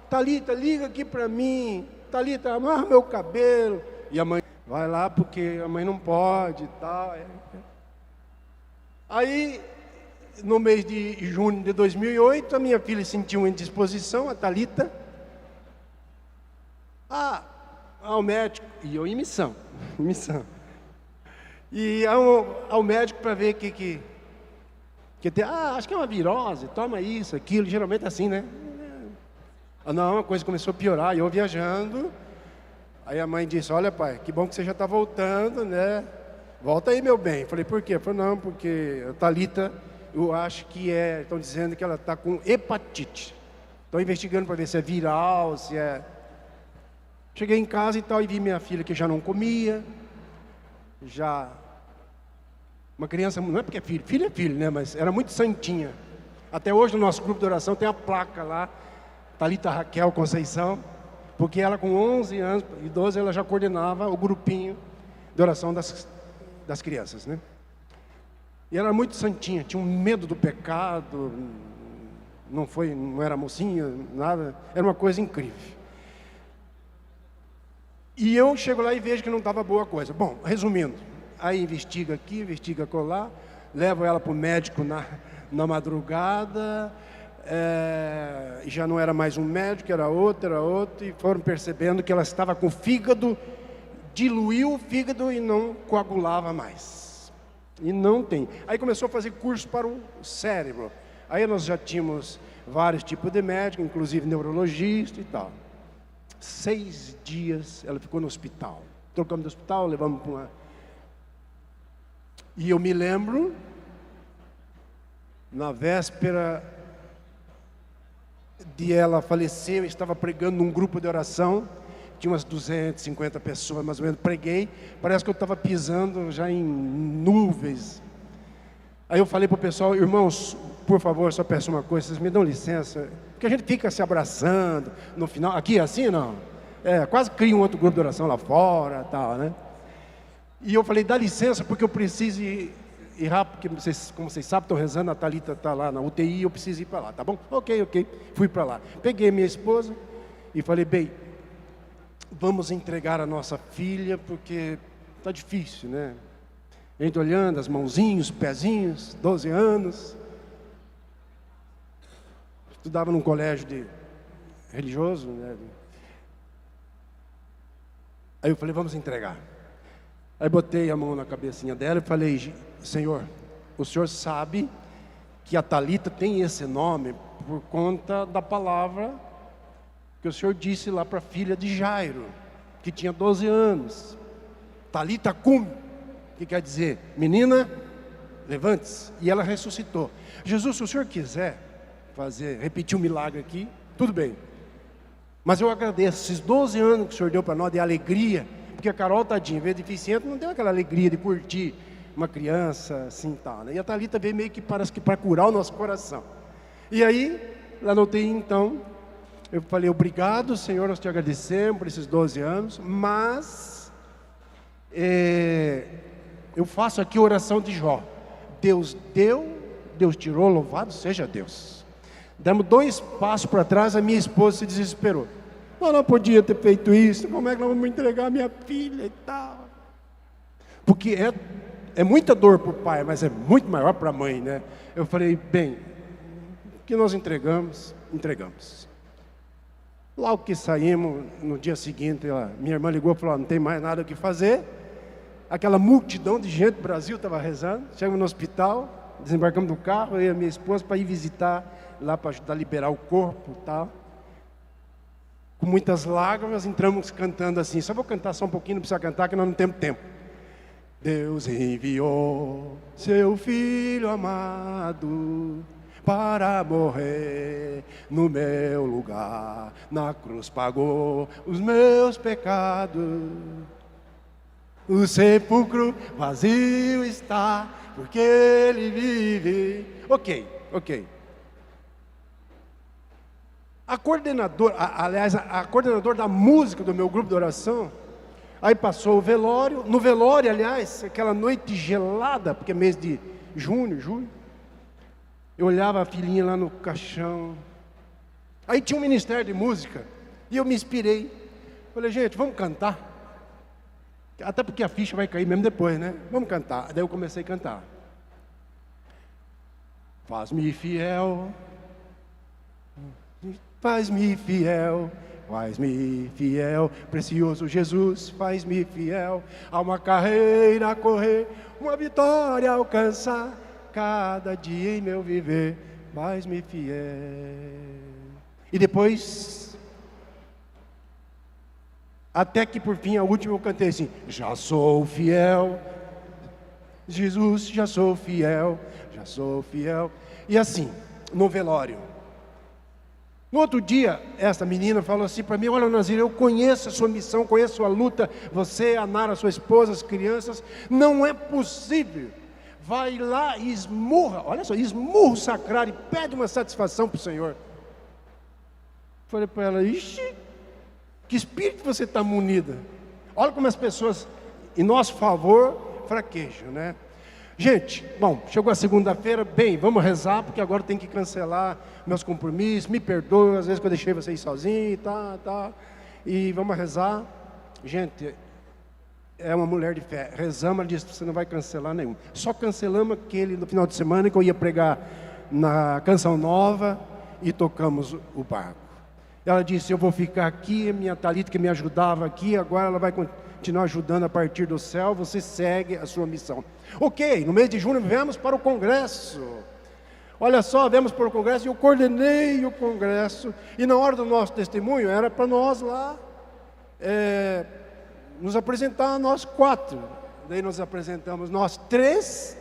S2: Thalita, liga aqui para mim, Thalita, amarra meu cabelo. E a mãe, vai lá porque a mãe não pode e tal. Aí, no mês de junho de 2008, a minha filha sentiu uma indisposição, a Thalita. Ao médico, e eu em missão. E ao médico para ver que tem, acho que é uma virose, toma isso, aquilo, geralmente é assim, né? Não, a coisa começou a piorar, e eu viajando, Aí a mãe disse, olha pai, que bom que você já está voltando, né? Volta aí, meu bem. Falei, por quê? Falei, não, porque a Thalita, eu acho que estão dizendo que ela está com hepatite. Estão investigando para ver se é viral, se é... Cheguei em casa e tal, e vi minha filha que já não comia, já... Uma criança, não é porque é filho, né? Mas era muito santinha. Até hoje no nosso grupo de oração tem a placa lá, Thalita Raquel Conceição, porque ela com 11 anos e 12, ela já coordenava o grupinho de oração das crianças, né? E ela era muito santinha, tinha um medo do pecado, não era mocinha, nada, era uma coisa incrível. E eu chego lá e vejo que não estava boa a coisa. Bom, resumindo, aí investiga aqui, investiga colar, levo ela para o médico na madrugada, e já não era mais um médico, era outro, e foram percebendo que ela estava com o fígado, diluiu o fígado e não coagulava mais. E não tem. Aí começou a fazer curso para o cérebro. Aí nós já tínhamos vários tipos de médicos, inclusive neurologista e tal. 6 dias ela ficou no hospital. Trocamos de hospital, levamos para uma... E eu me lembro, na véspera de ela falecer, eu estava pregando num grupo de oração, tinha umas 250 pessoas, mais ou menos, preguei, parece que eu estava pisando já em nuvens. Aí eu falei para o pessoal, irmãos, por favor, só peço uma coisa, vocês me dão licença, porque a gente fica se abraçando, no final, aqui assim não, quase cria um outro grupo de oração lá fora, tal, né? E eu falei, dá licença, porque eu preciso ir rápido, porque vocês, como vocês sabem, estão rezando, a Thalita está lá na UTI, eu preciso ir para lá, tá bom? Ok, fui para lá. Peguei minha esposa e falei, bem, vamos entregar a nossa filha, porque está difícil, né? A gente olhando, as mãozinhas, os pezinhos, 12 anos. Estudava num colégio religioso, né? Aí eu falei, vamos entregar. Aí botei a mão na cabecinha dela e falei, Senhor, o Senhor sabe que a Thalita tem esse nome por conta da palavra que o Senhor disse lá para a filha de Jairo, que tinha 12 anos. Thalita cum, que quer dizer, menina, levante-se. E ela ressuscitou. Jesus, se o Senhor quiser repetir um milagre aqui, tudo bem. Mas eu agradeço esses 12 anos que o Senhor deu para nós de alegria, porque a Carol, tadinha, veio deficiente, não deu aquela alegria de curtir uma criança assim, tal, né? E a Thalita veio meio que parece que para curar o nosso coração. E aí, lá notei então, eu falei, obrigado Senhor, nós te agradecemos por esses 12 anos, mas eu faço aqui a oração de Jó. Deus deu, Deus tirou, louvado seja Deus. Damos 2 passos para trás, a minha esposa se desesperou. Não podia ter feito isso, como é que nós vamos entregar a minha filha e tal? Porque é muita dor para o pai, mas é muito maior para a mãe, né? Eu falei, bem, o que nós entregamos. Logo que saímos, no dia seguinte, minha irmã ligou e falou, não tem mais nada o que fazer. Aquela multidão de gente do Brasil estava rezando. Chegamos no hospital, desembarcamos do carro, eu e a minha esposa, para ir visitar lá, para ajudar a liberar o corpo e tal. Com muitas lágrimas, entramos cantando assim. Só vou cantar só um pouquinho, não precisa cantar, que nós não temos tempo. Deus enviou seu Filho amado para morrer no meu lugar. Na cruz pagou os meus pecados. O sepulcro vazio está, porque Ele vive. Ok. A coordenadora da música do meu grupo de oração, aí passou o velório. No velório, aliás, aquela noite gelada, porque é mês de julho, eu olhava a filhinha lá no caixão. Aí tinha um ministério de música, e eu me inspirei. Falei, gente, vamos cantar. Até porque a ficha vai cair mesmo depois, né? Vamos cantar. Daí eu comecei a cantar. Faz-me fiel, precioso Jesus, faz-me fiel, a uma carreira a correr, uma vitória a alcançar, cada dia em meu viver, faz-me fiel. E depois, Até que por fim, a última eu cantei assim: já sou fiel, Jesus, já sou fiel, já sou fiel. E assim, no velório. No outro dia, essa menina falou assim para mim: olha, Nazir, eu conheço a sua missão, conheço a sua luta, você, a Nara, sua esposa, as crianças, não é possível. Vai lá e esmurra, olha só, esmurra o sacrário e pede uma satisfação para o Senhor. Falei para ela: ixi, que espírito você está munida? Olha como as pessoas, em nosso favor, fraquejam, né? Gente, bom, chegou a segunda-feira, bem, vamos rezar, porque agora tem que cancelar meus compromissos, me perdoe, às vezes que eu deixei vocês sozinhos, e vamos rezar. Gente, é uma mulher de fé, rezamos, ela disse: você não vai cancelar nenhum. Só cancelamos aquele no final de semana que eu ia pregar na Canção Nova e tocamos o barco. Ela disse: eu vou ficar aqui, minha Thalita que me ajudava aqui, agora ela vai continuar ajudando a partir do céu, você segue a sua missão. Ok, no mês de junho viemos para o congresso. Olha só, viemos para o congresso e eu coordenei o congresso. E na hora do nosso testemunho, era para nós lá nos apresentar, nós 4. Daí nós apresentamos nós 3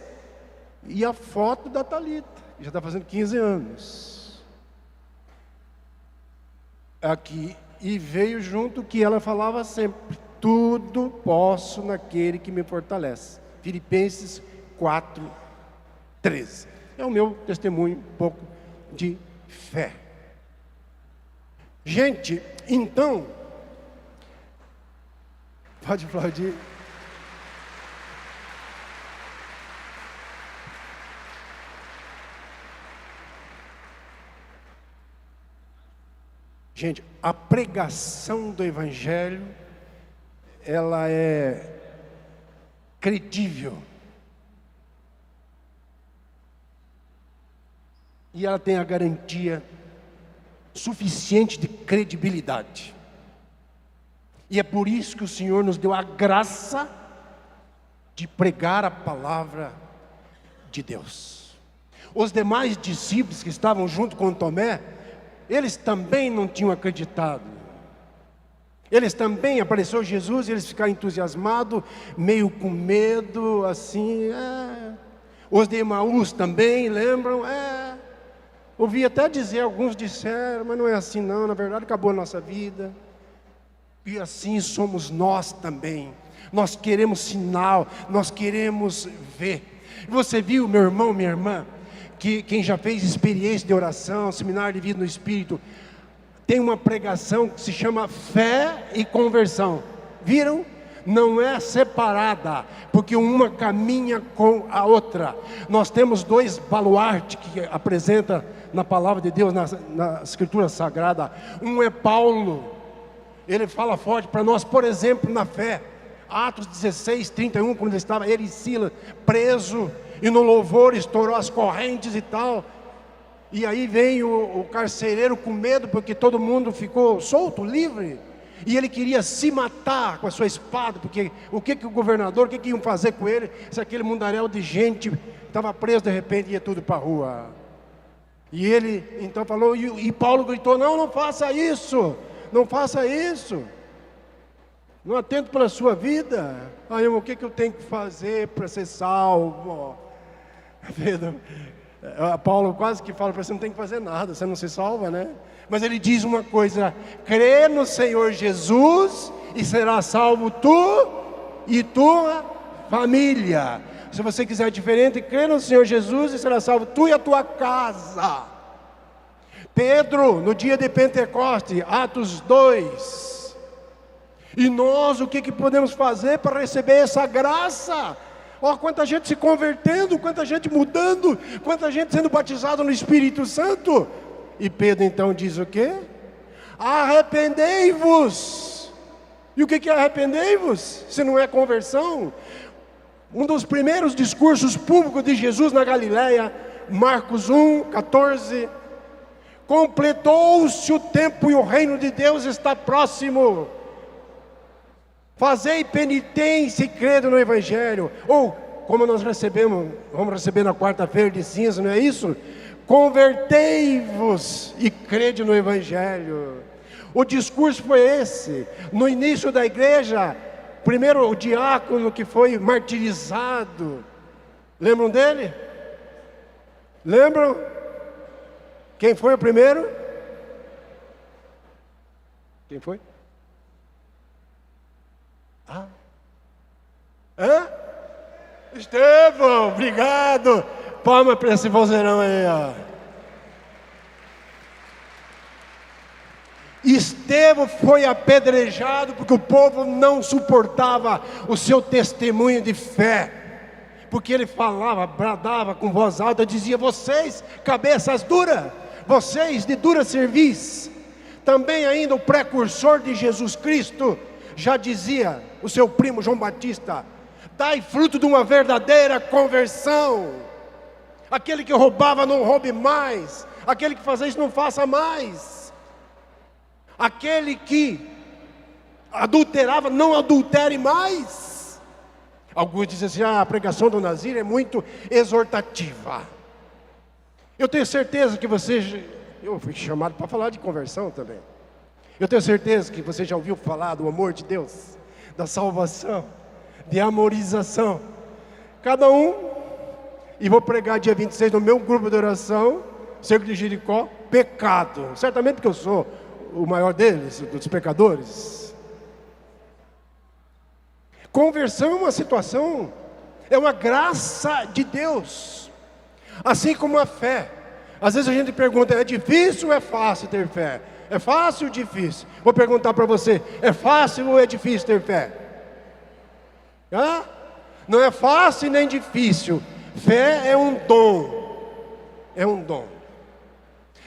S2: e a foto da Thalita, que já está fazendo 15 anos. Aqui, e veio junto o que ela falava sempre: tudo posso naquele que me fortalece. Filipenses 4:13. É o meu testemunho, um pouco de fé. Gente, então, pode aplaudir. Gente, a pregação do Evangelho, ela é credível. E ela tem a garantia suficiente de credibilidade. E é por isso que o Senhor nos deu a graça de pregar a palavra de Deus. Os demais discípulos que estavam junto com Tomé, eles também não tinham acreditado. Eles também, apareceu Jesus, e eles ficaram entusiasmados, meio com medo, assim, Os de Emaús também, lembram? Ouvi até dizer, alguns disseram, mas não é assim não, na verdade acabou a nossa vida. E assim somos nós também. Nós queremos sinal, nós queremos ver. Você viu, meu irmão, minha irmã, que quem já fez experiência de oração, seminário de vida no Espírito, tem uma pregação que se chama fé e conversão. Viram? Não é separada, porque uma caminha com a outra. Nós temos 2 baluartes que apresenta na palavra de Deus, na Escritura Sagrada. Um é Paulo, ele fala forte para nós, por exemplo, na fé. Atos 16:31, quando estava ele e Silas preso, e no louvor estourou as correntes e tal. E aí vem o carcereiro com medo, porque todo mundo ficou solto, livre. E ele queria se matar com a sua espada, porque o que o governador, o que iam fazer com ele, se aquele mundaréu de gente estava preso, de repente ia tudo para a rua. E ele então falou, e Paulo gritou: não faça isso, não faça isso, não atente pela sua vida. Aí o que eu tenho que fazer para ser salvo? Paulo quase que fala para você: não tem que fazer nada, você não se salva, né? Mas ele diz uma coisa: crê no Senhor Jesus e será salvo tu e tua família. Se você quiser diferente, crê no Senhor Jesus e será salvo tu e a tua casa. Pedro, no dia de Pentecoste, Atos 2. E nós, o que podemos fazer para receber essa graça? Quanta gente se convertendo, quanta gente mudando, quanta gente sendo batizada no Espírito Santo. E Pedro então diz o quê? Arrependei-vos. E o que é arrependei-vos? Se não é conversão? Um dos primeiros discursos públicos de Jesus na Galileia, Marcos 1:14. Completou-se o tempo e o reino de Deus está próximo. Fazei penitência e crede no Evangelho. Ou, como nós vamos receber na quarta-feira de cinza, não é isso? Convertei-vos e crede no Evangelho. O discurso foi esse. No início da igreja, primeiro o diácono que foi martirizado. Lembram dele? Lembram? Quem foi o primeiro? Quem foi? Estevão, obrigado. Palma para esse vozeirão aí, ó. Estevão foi apedrejado porque o povo não suportava o seu testemunho de fé. Porque ele falava, bradava com voz alta, dizia: vocês, cabeças duras, vocês de dura cerviz. Também ainda o precursor de Jesus Cristo já dizia, o seu primo João Batista: dai fruto de uma verdadeira conversão. Aquele que roubava não roube mais, aquele que fazia isso não faça mais, aquele que adulterava não adultere mais. Alguns dizem assim: a pregação do Nazir é muito exortativa. Eu tenho certeza que você, eu fui chamado para falar de conversão também. Eu tenho certeza que você já ouviu falar do amor de Deus, da salvação, de amorização. Cada um, e vou pregar dia 26 no meu grupo de oração, Cerco de Jericó, pecado. Certamente porque eu sou o maior deles, dos pecadores. Conversão é uma situação, é uma graça de Deus, assim como a fé. Às vezes a gente pergunta: é difícil ou é fácil ter fé? É fácil ou difícil? Vou perguntar para você: é fácil ou é difícil ter fé? Não é fácil nem difícil. Fé é um dom. É um dom.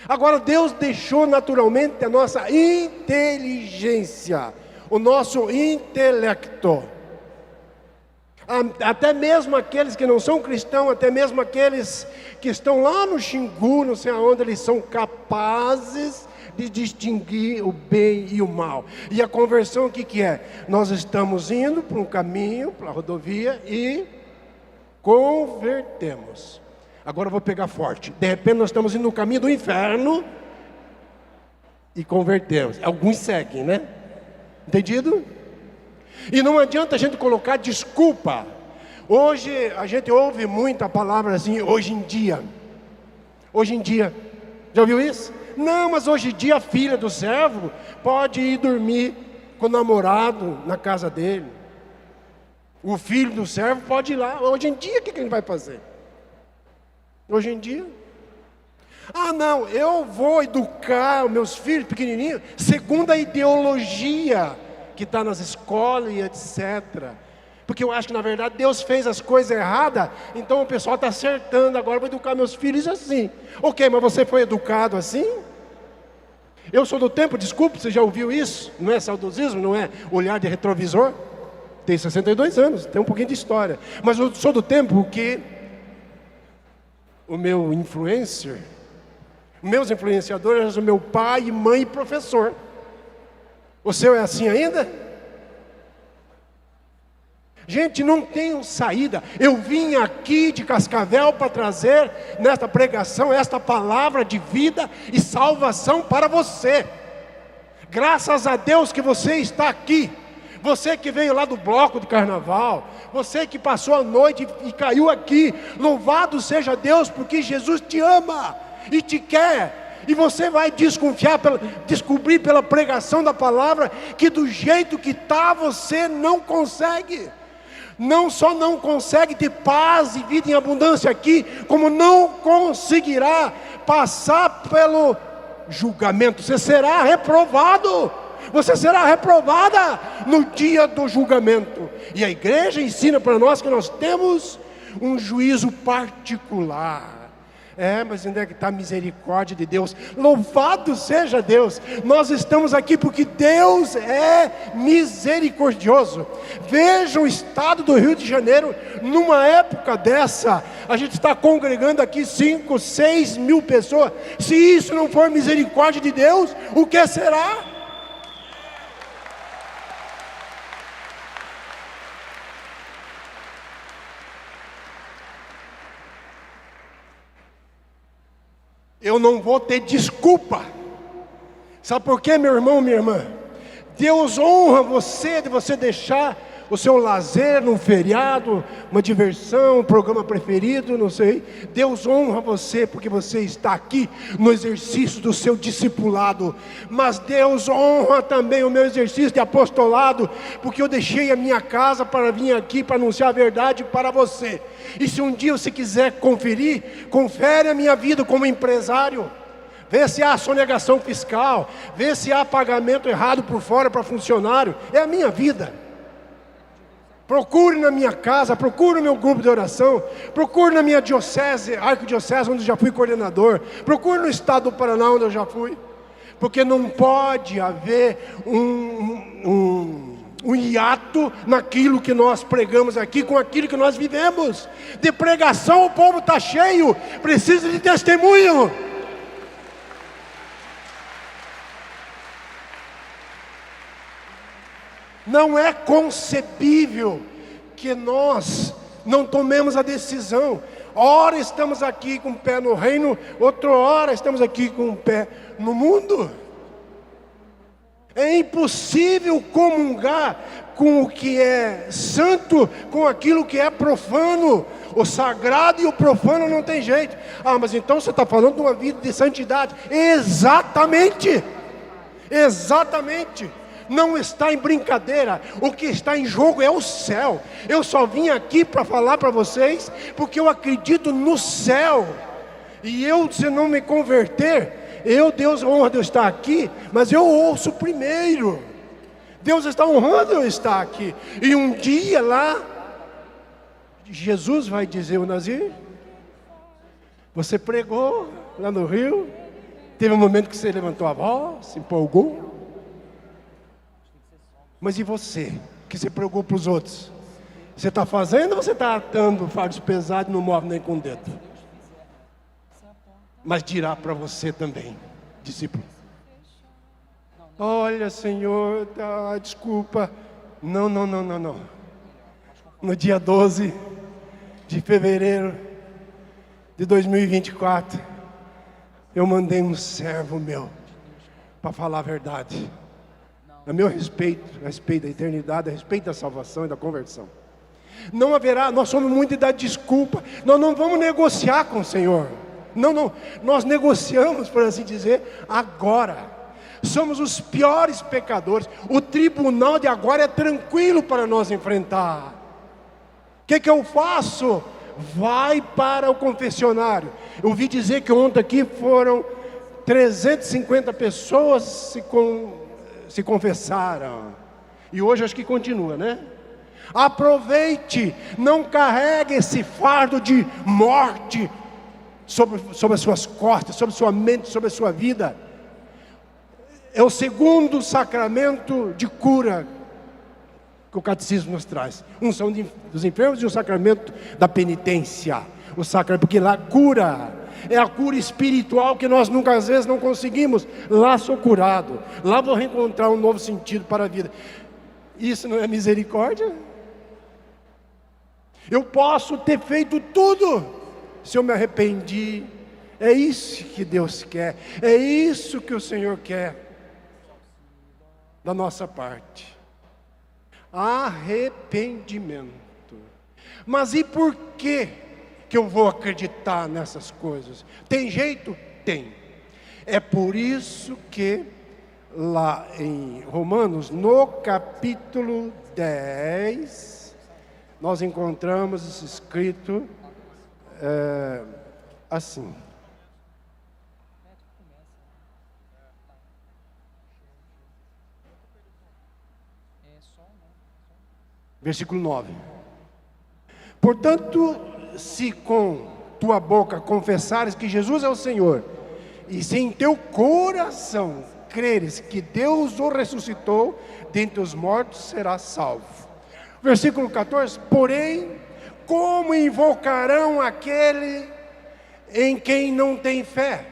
S2: Agora, Deus deixou naturalmente a nossa inteligência, o nosso intelecto. Até mesmo aqueles que não são cristãos, até mesmo aqueles que estão lá no Xingu, não sei aonde, eles são capazes de distinguir o bem e o mal. E a conversão, o que é? Nós estamos indo para um caminho, para a rodovia, e convertemos. Agora eu vou pegar forte. De repente nós estamos indo no caminho do inferno e convertemos. Alguns seguem, né? Entendido? E não adianta a gente colocar desculpa. Hoje a gente ouve muita palavra assim: hoje em dia. Hoje em dia. Já ouviu isso? Não, mas hoje em dia a filha do servo pode ir dormir com o namorado na casa dele. O filho do servo pode ir lá. Hoje em dia o que a gente vai fazer? Hoje em dia? Não, eu vou educar os meus filhos pequenininhos segundo a ideologia que está nas escolas e etc. Porque eu acho que na verdade Deus fez as coisas erradas, então o pessoal está acertando. Agora eu vou educar meus filhos assim. Ok, mas você foi educado assim? Eu sou do tempo, desculpe, você já ouviu isso? Não é saudosismo, não é olhar de retrovisor? Tem 62 anos, tem um pouquinho de história. Mas eu sou do tempo que o meu influencer, meus influenciadores eram o meu pai, mãe e professor. O seu é assim ainda? Gente, não tem saída. Eu vim aqui de Cascavel para trazer nesta pregação esta palavra de vida e salvação para você. Graças a Deus que você está aqui. Você que veio lá do bloco de carnaval, você que passou a noite e caiu aqui, louvado seja Deus, porque Jesus te ama e te quer. E você vai descobrir pela pregação da palavra que do jeito que está você não consegue. Não só não consegue ter paz e vida em abundância aqui, como não conseguirá passar pelo julgamento. Você será reprovado. Você será reprovada no dia do julgamento. E a igreja ensina para nós que nós temos um juízo particular. Mas onde é que está a misericórdia de Deus? Louvado seja Deus. Nós estamos aqui porque Deus é misericordioso. Veja o estado do Rio de Janeiro. Numa época dessa, a gente está congregando aqui 5, 6 mil pessoas. Se isso não for misericórdia de Deus, o que será? Eu não vou ter desculpa Sabe por quê, meu irmão, minha irmã? Deus honra você de você deixar o seu lazer num feriado, uma diversão, um programa preferido, não sei. Deus honra você porque você está aqui no exercício do seu discipulado. Mas Deus honra também o meu exercício de apostolado, porque eu deixei a minha casa para vir aqui para anunciar a verdade para você. E se um dia você quiser conferir, confere a minha vida como empresário. Vê se há sonegação fiscal, vê se há pagamento errado por fora para funcionário. É a minha vida. Procure na minha casa, procure no meu grupo de oração, procure na minha diocese, arquidiocese, onde eu já fui coordenador, procure no estado do Paraná, onde eu já fui, porque não pode haver um hiato naquilo que nós pregamos aqui, com aquilo que nós vivemos. De pregação o povo está cheio, precisa de testemunho. Não é concebível que nós não tomemos a decisão. Ora estamos aqui com o pé no reino, outra hora estamos aqui com o pé no mundo. É impossível comungar com o que é santo, com aquilo que é profano. O sagrado e o profano não tem jeito. Ah, mas então você está falando de uma vida de santidade. Exatamente. Exatamente. Não está em brincadeira, o que está em jogo é o céu. Eu só vim aqui para falar para vocês, porque eu acredito no céu. E se não me converter, Deus honra de eu estar aqui, mas eu ouço primeiro. Deus está honrando eu estar aqui. E um dia lá, Jesus vai dizer: o Nazir, você pregou lá no Rio, teve um momento que você levantou a voz, se empolgou. Mas e você, que se preocupa para os outros? Você está fazendo ou você está atando fardos pesados e não move nem com o dedo? Mas dirá para você também, discípulo: olha, Senhor, desculpa. Não. No dia 12 de fevereiro de 2024, eu mandei um servo meu para falar a verdade. A meu respeito, a respeito da eternidade, a respeito da salvação e da conversão. Não haverá, nós somos muito de dar desculpa. Nós não vamos negociar com o Senhor. Não, nós negociamos, por assim dizer, agora. Somos os piores pecadores. O tribunal de agora é tranquilo para nós enfrentar. O que eu faço? Vai para o confessionário. Eu ouvi dizer que ontem aqui foram 350 pessoas se confessaram, e hoje acho que continua, né? Aproveite, não carregue esse fardo de morte sobre as suas costas, sobre a sua mente, sobre a sua vida. É o segundo sacramento de cura que o catecismo nos traz. Unção dos enfermos e o sacramento da penitência. O sacramento, porque lá cura. É a cura espiritual que nós nunca, às vezes, não conseguimos. Lá sou curado, lá vou reencontrar um novo sentido para a vida. Isso não é misericórdia? Eu posso ter feito tudo, se eu me arrependi. É isso que Deus quer, é isso que o Senhor quer da nossa parte. Arrependimento. Mas e por quê que eu vou acreditar nessas coisas? Tem jeito? Tem. É por isso que lá em Romanos, no capítulo 10, nós encontramos isso escrito assim. Versículo 9. Portanto, se com tua boca confessares que Jesus é o Senhor, e se em teu coração creres que Deus o ressuscitou dentre os mortos, serás salvo. Versículo 14. Porém, como invocarão aquele em quem não tem fé?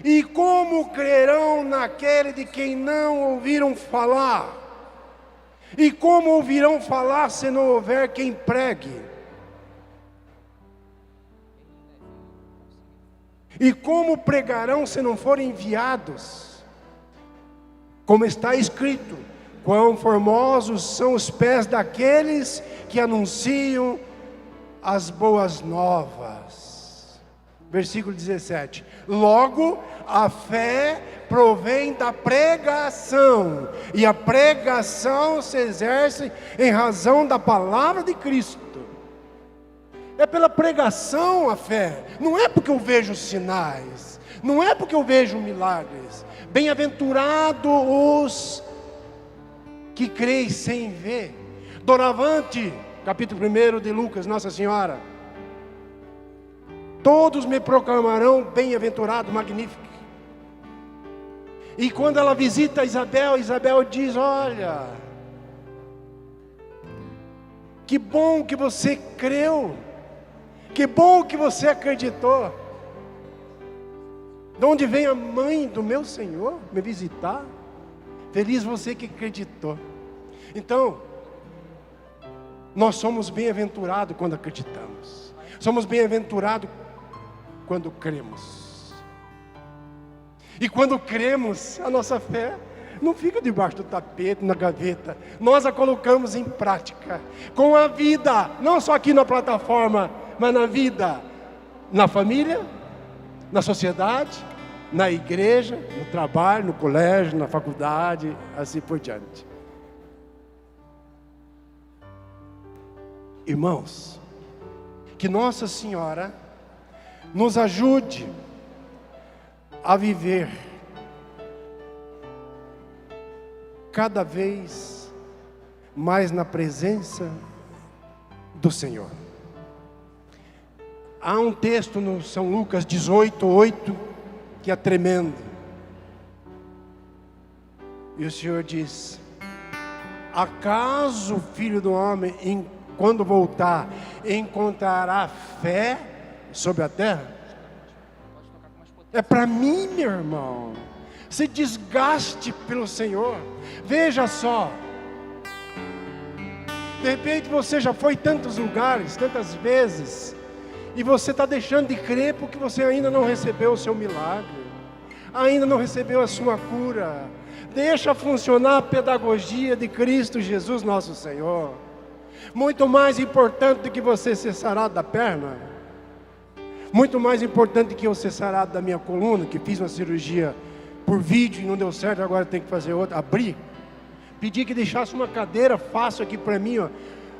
S2: E como crerão naquele de quem não ouviram falar? E como ouvirão falar se não houver quem pregue? E como pregarão se não forem enviados? Como está escrito: quão formosos são os pés daqueles que anunciam as boas novas. Versículo 17: logo a fé provém da pregação, e a pregação se exerce em razão da palavra de Cristo. É pela pregação a fé, não é porque eu vejo sinais, não é porque eu vejo milagres. Bem-aventurados os que creem sem ver. Doravante, capítulo 1 de Lucas, Nossa Senhora: todos me proclamarão bem-aventurado, magnífico. E quando ela visita Isabel, Isabel diz: olha, que bom que você creu, que bom que você acreditou. De onde vem a mãe do meu Senhor me visitar? Feliz você que acreditou. Então, nós somos bem-aventurados quando acreditamos. Somos bem-aventurados quando cremos. E quando cremos, a nossa fé não fica debaixo do tapete, na gaveta. Nós a colocamos em prática, com a vida, não só aqui na plataforma, mas na vida, na família, na sociedade, na igreja, no trabalho, no colégio, na faculdade, assim por diante. Irmãos, que Nossa Senhora nos ajude a viver cada vez mais na presença do Senhor. Há um texto no São Lucas 18:8 que é tremendo. E o Senhor diz: acaso o Filho do Homem, quando voltar, encontrará fé sobre a terra? É para mim, meu irmão. Se desgaste pelo Senhor. Veja só, de repente você já foi em tantos lugares, tantas vezes, e você está deixando de crer porque você ainda não recebeu o seu milagre, ainda não recebeu a sua cura. Deixa funcionar a pedagogia de Cristo Jesus nosso Senhor. Muito mais importante do que você ser sarado da perna, muito mais importante do que eu ser sarado da minha coluna, que fiz uma cirurgia por vídeo e não deu certo, agora tem que fazer outra, abrir. Pedi que deixasse uma cadeira fácil aqui para mim, ó.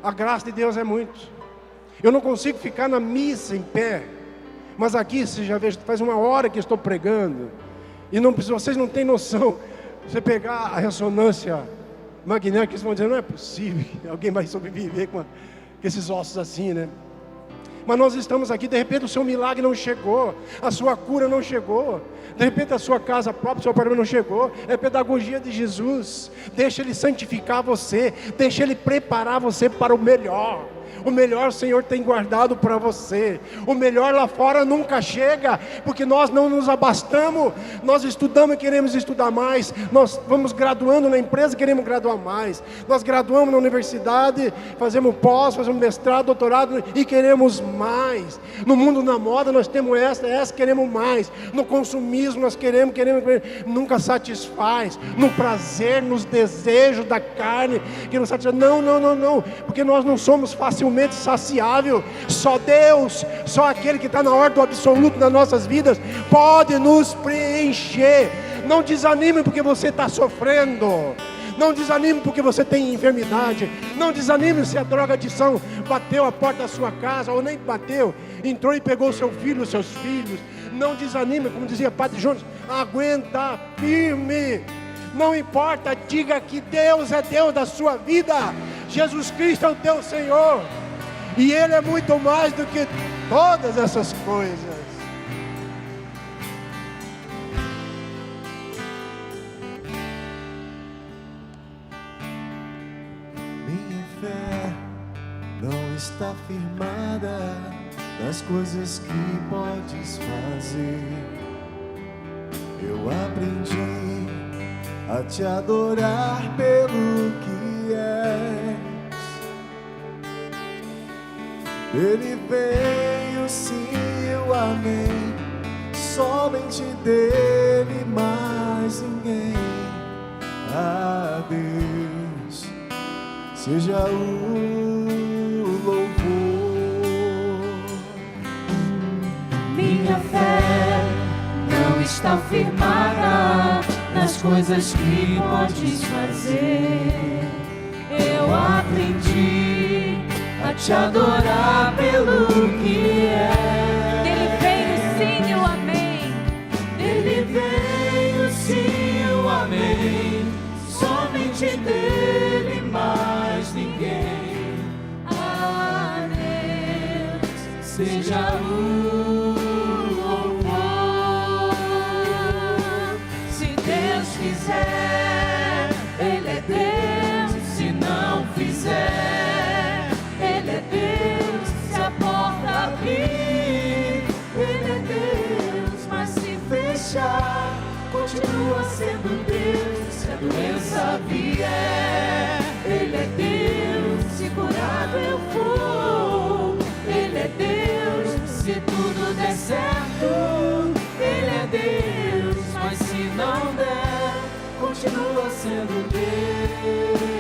S2: A graça de Deus é muito. Eu não consigo ficar na missa em pé, mas aqui você já vê, faz uma hora que estou pregando, e não, vocês não têm noção. Você pegar a ressonância magnética, vocês vão dizer: não é possível que alguém vai sobreviver com esses ossos assim, né? Mas nós estamos aqui, de repente o seu milagre não chegou, a sua cura não chegou, de repente a sua casa própria, o seu apartamento não chegou. É pedagogia de Jesus. Deixa Ele santificar você, deixa Ele preparar você para o melhor. O melhor o Senhor tem guardado para você. O melhor lá fora nunca chega, porque nós não nos abastamos. Nós estudamos e queremos estudar mais. Nós vamos graduando na empresa e queremos graduar mais. Nós graduamos na universidade, fazemos pós, fazemos mestrado, doutorado e queremos mais. No mundo da moda nós temos essa queremos mais. No consumismo nós queremos, nunca satisfaz. No prazer, nos desejos da carne, que não satisfaz. Não, porque nós não somos facilmente saciável. Só Deus, só aquele que está na ordem do absoluto das nossas vidas pode nos preencher. Não desanime porque você está sofrendo. Não desanime porque você tem enfermidade. Não desanime se a drogadição bateu a porta da sua casa, ou nem bateu, entrou e pegou seu filho, seus filhos. Não desanime, como dizia Padre Jones, aguenta firme. Não importa, diga que Deus é Deus da sua vida. Jesus Cristo é o teu Senhor, e Ele é muito mais do que todas essas coisas.
S3: Minha fé não está firmada nas coisas que podes fazer. Eu aprendi a te adorar pelo que és. Ele veio, sim, o amém, somente dele, mais ninguém. a Deus seja o louvor.
S4: Minha fé não está firmada nas coisas que podes fazer. Eu aprendi a te adorar pelo que é.
S1: Dele vem o sim e o amém.
S4: Dele vem o sim e o amém. Somente dele, mais ninguém. A Deus seja o louvor. Se Deus quiser, Ele é Deus. Se não fizer, Ele é Deus. Se a porta abrir, Ele é Deus. Mas se fechar, continua sendo Deus. Se a doença vier, Ele é Deus. Se curado eu for, Ele é Deus. Se tudo der certo, Ele é Deus. Mas se não der, continua sendo Deus.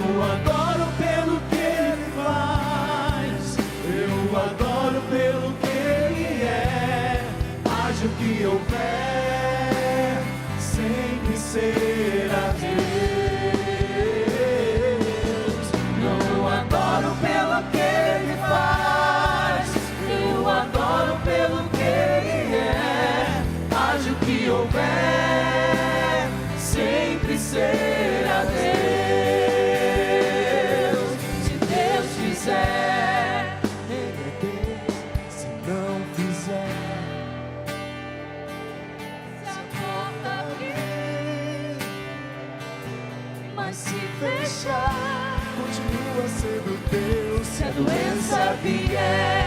S4: Eu adoro pelo que Ele faz, eu adoro pelo que Ele é. Haja o que houver, sempre será Deus. Não adoro pelo que Ele faz, eu adoro pelo que Ele é. Haja o que houver, sempre será Deus. Se Deus fizer,
S3: Ele é Deus, se não fizer,
S4: se a porta abrir, mas se fechar,
S3: continua sendo Deus.
S4: se a doença vier,